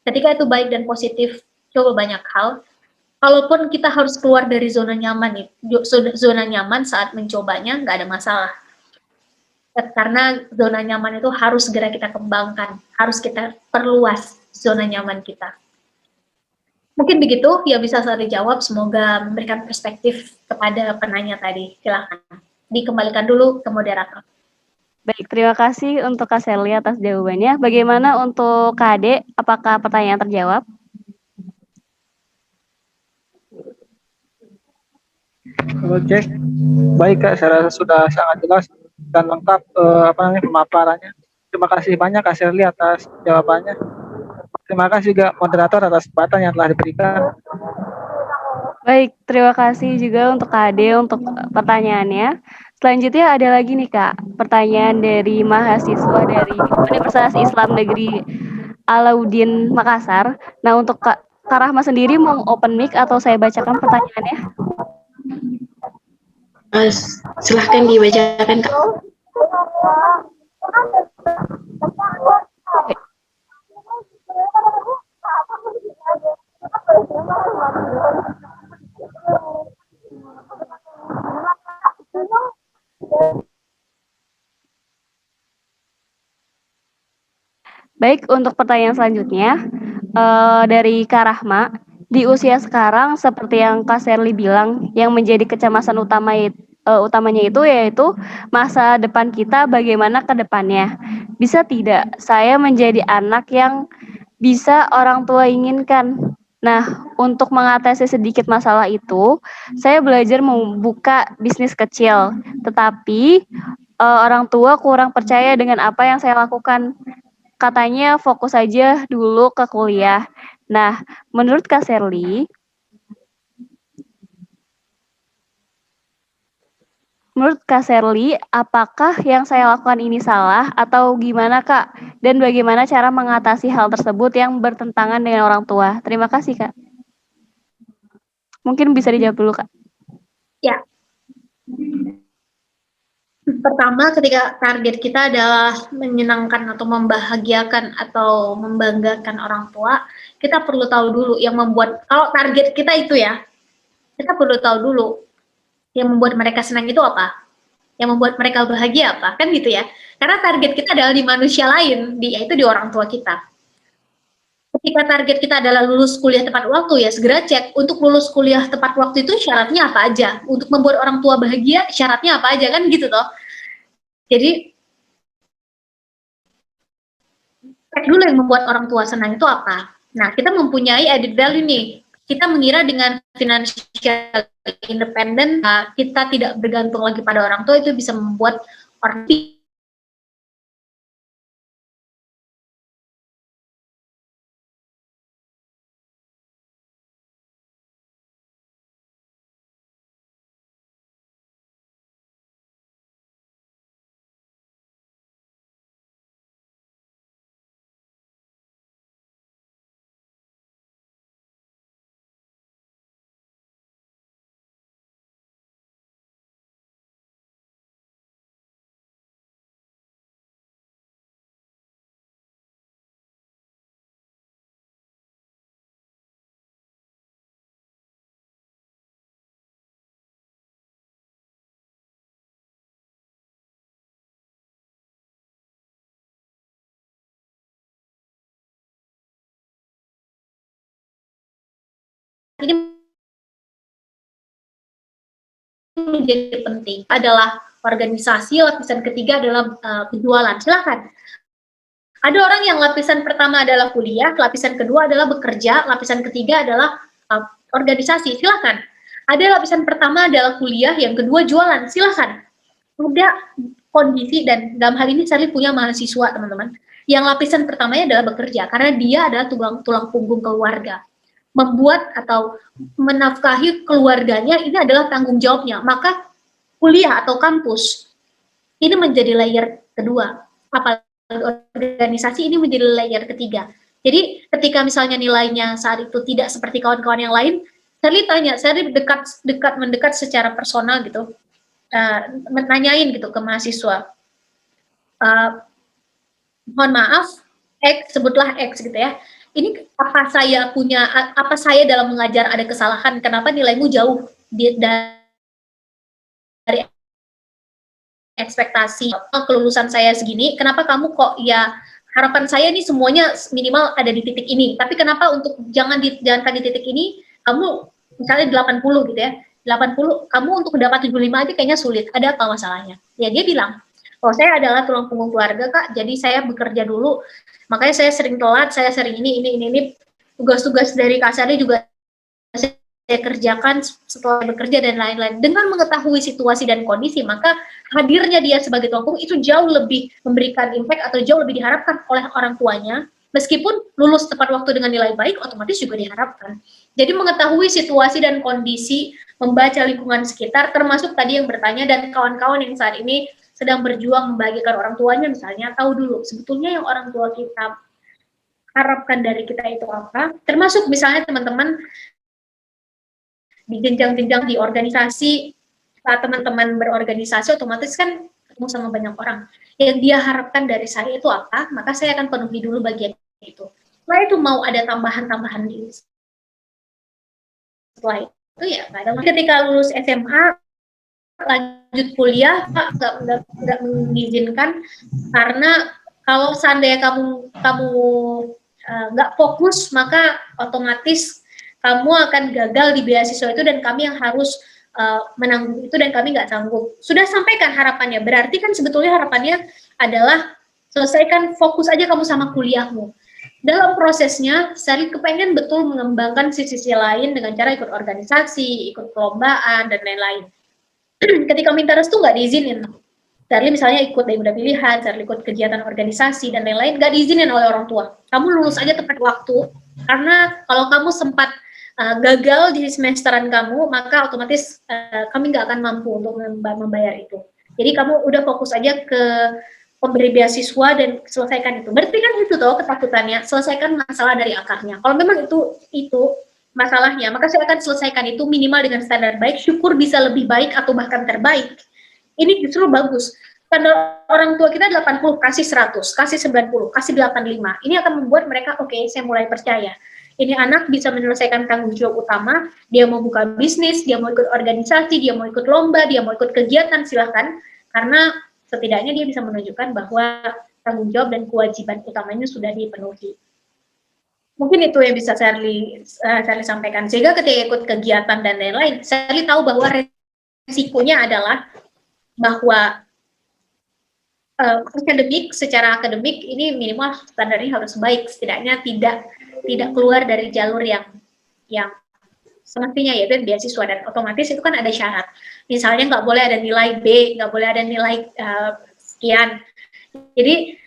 Ketika itu baik dan positif, coba banyak hal. Kalaupun kita harus keluar dari zona nyaman saat mencobanya, nggak ada masalah. Karena zona nyaman itu harus segera kita kembangkan, harus kita perluas zona nyaman kita. Mungkin begitu ya bisa saya jawab, semoga memberikan perspektif kepada penanya tadi. Silakan dikembalikan dulu ke moderator. Baik, terima kasih untuk Kak Sherly atas jawabannya. Bagaimana untuk Kak Ade, apakah pertanyaan terjawab? Oke, baik Kak, saya rasa sudah sangat jelas dan lengkap pemaparannya. Terima kasih banyak Kak Sherly atas jawabannya. Terima kasih juga moderator atas kesempatan yang telah diberikan. Baik, terima kasih juga untuk Kak Ade untuk pertanyaannya. Selanjutnya ada lagi nih Kak, pertanyaan dari mahasiswa dari Universitas Islam Negeri Alauddin Makassar. Nah untuk Kak Rahma sendiri mau open mic atau saya bacakan pertanyaannya? Silahkan dibacakan Kak. Baik, untuk pertanyaan selanjutnya dari Kak Rahma, di usia sekarang seperti yang Kak Sherly bilang, yang menjadi kecemasan utamanya itu yaitu masa depan kita, bagaimana ke depannya. Bisa tidak saya menjadi anak yang bisa orang tua inginkan? Nah, untuk mengatasi sedikit masalah itu, saya belajar membuka bisnis kecil, tetapi orang tua kurang percaya dengan apa yang saya lakukan. Katanya fokus aja dulu ke kuliah. Nah, menurut Kak Sherly, apakah yang saya lakukan ini salah atau gimana Kak? Dan bagaimana cara mengatasi hal tersebut yang bertentangan dengan orang tua? Terima kasih Kak. Mungkin bisa dijawab dulu Kak. Ya. Pertama, ketika target kita adalah menyenangkan atau membahagiakan atau membanggakan orang tua, kita perlu tahu dulu yang membuat, kalau target kita itu ya, kita perlu tahu dulu yang membuat mereka senang itu apa, yang membuat mereka bahagia apa, kan gitu ya. Karena target kita adalah di manusia lain, yaitu di orang tua kita. Ketika target kita adalah lulus kuliah tepat waktu, ya segera cek untuk lulus kuliah tepat waktu itu syaratnya apa aja. Untuk membuat orang tua bahagia, syaratnya apa aja, kan gitu toh. Jadi dulu yang membuat orang tua senang itu apa? Nah, kita mempunyai added value nih. Kita mengira dengan financial independent, kita tidak bergantung lagi pada orang tua, itu bisa membuat orang ini menjadi penting adalah organisasi, lapisan ketiga adalah penjualan. Silakan. Ada orang yang lapisan pertama adalah kuliah, lapisan kedua adalah bekerja, lapisan ketiga adalah organisasi. Silakan. Ada lapisan pertama adalah kuliah, yang kedua jualan. Silakan. Ada kondisi, dan dalam hal ini Sally punya mahasiswa, teman-teman, yang lapisan pertamanya adalah bekerja karena dia adalah tulang punggung keluarga. Membuat atau menafkahi keluarganya ini adalah tanggung jawabnya. Maka kuliah atau kampus ini menjadi layer kedua. Apalagi organisasi ini menjadi layer ketiga. Jadi ketika misalnya nilainya saat itu tidak seperti kawan-kawan yang lain, saya mendekat secara personal gitu, menanyain gitu ke mahasiswa. Mohon maaf, sebutlah X gitu ya. Ini apa saya dalam mengajar ada kesalahan? Kenapa nilaimu jauh dari ekspektasi kelulusan saya segini? Kenapa kamu kok ya harapan saya nih semuanya minimal ada di titik ini. Tapi kenapa untuk jangan di titik ini kamu misalnya 80 gitu ya. 80 kamu untuk dapat 75 aja kayaknya sulit. Ada apa masalahnya? Ya dia bilang, "Oh, saya adalah tulang punggung keluarga, Kak. Jadi saya bekerja dulu. Makanya saya sering telat, saya sering ini. Tugas-tugas dari kasarnya juga saya kerjakan setelah bekerja dan lain-lain." Dengan mengetahui situasi dan kondisi, maka hadirnya dia sebagai tulang punggung itu jauh lebih memberikan impact atau jauh lebih diharapkan oleh orang tuanya. Meskipun lulus tepat waktu dengan nilai baik, otomatis juga diharapkan. Jadi mengetahui situasi dan kondisi, membaca lingkungan sekitar, termasuk tadi yang bertanya dan kawan-kawan yang saat ini sedang berjuang membahagiakan orang tuanya misalnya, tahu dulu sebetulnya yang orang tua kita harapkan dari kita itu apa, termasuk misalnya teman-teman di jenjang-jenjang di organisasi, saat teman-teman berorganisasi otomatis kan ketemu sama banyak orang, yang dia harapkan dari saya itu apa, maka saya akan penuhi dulu bagian itu. Setelah itu mau ada tambahan-tambahan di setelah itu ya nggak ada. Ketika lulus SMA lanjut kuliah nggak mengizinkan, karena kalau seandainya kamu nggak fokus maka otomatis kamu akan gagal di beasiswa itu dan kami yang harus menanggung itu dan kami nggak sanggup. Sudah sampaikan harapannya, berarti kan sebetulnya harapannya adalah selesaikan, fokus aja kamu sama kuliahmu. Dalam prosesnya, Sally kepengen betul mengembangkan sisi lain dengan cara ikut organisasi, ikut perlombaan dan lain-lain. Ketika minta restu nggak diizinin. Charlie misalnya ikut dari muda pilihan, Charlie ikut kegiatan organisasi dan lain-lain, nggak diizinin oleh orang tua. Kamu lulus aja tepat waktu, karena kalau kamu sempat gagal di semesteran kamu, maka otomatis kami nggak akan mampu untuk membayar itu. Jadi kamu udah fokus aja ke pemberi beasiswa dan selesaikan itu. Berarti kan itu toh ketakutannya, selesaikan masalah dari akarnya. Kalau memang itu masalahnya, maka saya akan selesaikan itu minimal dengan standar baik, syukur bisa lebih baik atau bahkan terbaik. Ini justru bagus. Karena orang tua kita 80, kasih 100, kasih 90, kasih 85. Ini akan membuat mereka, oke, saya mulai percaya. Ini anak bisa menyelesaikan tanggung jawab utama, dia mau buka bisnis, dia mau ikut organisasi, dia mau ikut lomba, dia mau ikut kegiatan, silahkan. Karena setidaknya dia bisa menunjukkan bahwa tanggung jawab dan kewajiban utamanya sudah dipenuhi. Mungkin itu yang bisa Sally sampaikan. Sehingga ketika ikut kegiatan dan lain-lain, Sally tahu bahwa resikonya adalah bahwa secara akademik ini minimal standarnya harus baik, setidaknya tidak keluar dari jalur yang semestinya, yaitu beasiswa, dan otomatis itu kan ada syarat. Misalnya nggak boleh ada nilai B, nggak boleh ada nilai sekian. Jadi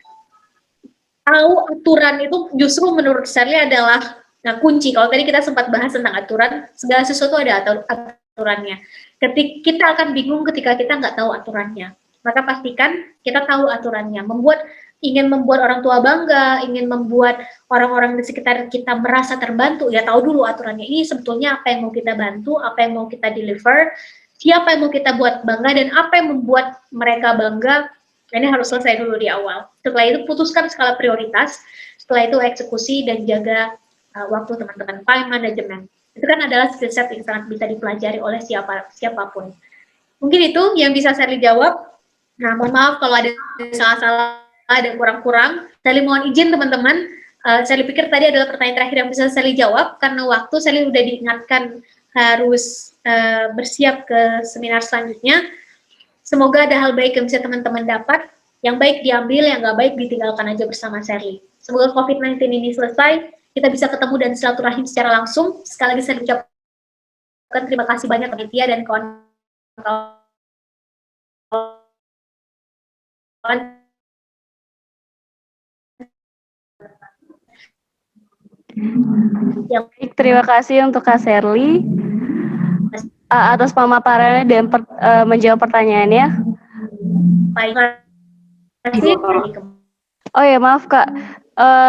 tahu aturan itu justru menurut saya adalah kunci. Kalau tadi kita sempat bahas tentang aturan, segala sesuatu ada aturannya. Ketika kita akan bingung ketika kita nggak tahu aturannya. Maka pastikan kita tahu aturannya. Ingin membuat orang tua bangga, ingin membuat orang-orang di sekitar kita merasa terbantu, ya tahu dulu aturannya. Ini sebetulnya apa yang mau kita bantu, apa yang mau kita deliver, siapa yang mau kita buat bangga, dan apa yang membuat mereka bangga. Ini harus selesai dulu di awal. Setelah itu putuskan skala prioritas, setelah itu eksekusi dan jaga waktu teman-teman. Time management. Itu kan adalah skill set yang sangat bisa dipelajari oleh siapapun. Mungkin itu yang bisa saya jawab. Nah, mohon maaf kalau ada salah-salah, ada kurang-kurang. Saya mohon izin teman-teman. Saya pikir tadi adalah pertanyaan terakhir yang bisa saya jawab, karena waktu saya udah diingatkan harus bersiap ke seminar selanjutnya. Semoga ada hal baik yang bisa teman-teman dapat. Yang baik diambil, yang nggak baik ditinggalkan aja bersama Sherly. Semoga COVID-19 ini selesai, kita bisa ketemu dan silaturahim secara langsung. Sekali lagi saya ucapkan terima kasih banyak panitia dan kawan-kawan. Terima kasih untuk Kak Sherly atas pemaparannya dan menjawab pertanyaannya. Baik. Oh ya, maaf Kak,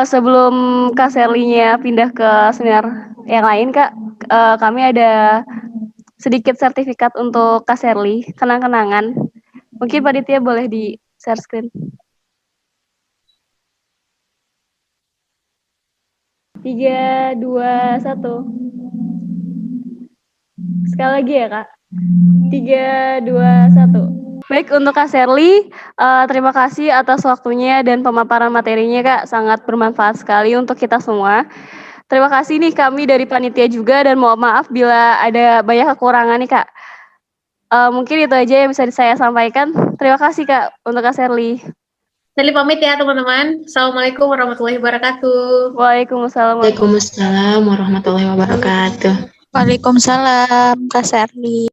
sebelum Kak Sherly-nya pindah ke seminar yang lain Kak, kami ada sedikit sertifikat untuk Kak Sherly, kenang-kenangan. Mungkin panitia boleh di share screen. 3, 2, 1. Sekali lagi ya Kak. 3, 2, 1. Baik, untuk Kak Sherly, terima kasih atas waktunya dan pemaparan materinya Kak, sangat bermanfaat sekali untuk kita semua. Terima kasih nih kami dari panitia juga, dan mohon maaf bila ada banyak kekurangan nih Kak. Mungkin itu aja yang bisa saya sampaikan. Terima kasih Kak untuk Kak Sherly. Sherly pamit ya teman-teman. Assalamualaikum warahmatullahi wabarakatuh. Waalaikumsalam. Waalaikumsalam warahmatullahi wabarakatuh. Waalaikumsalam Kak Sherly.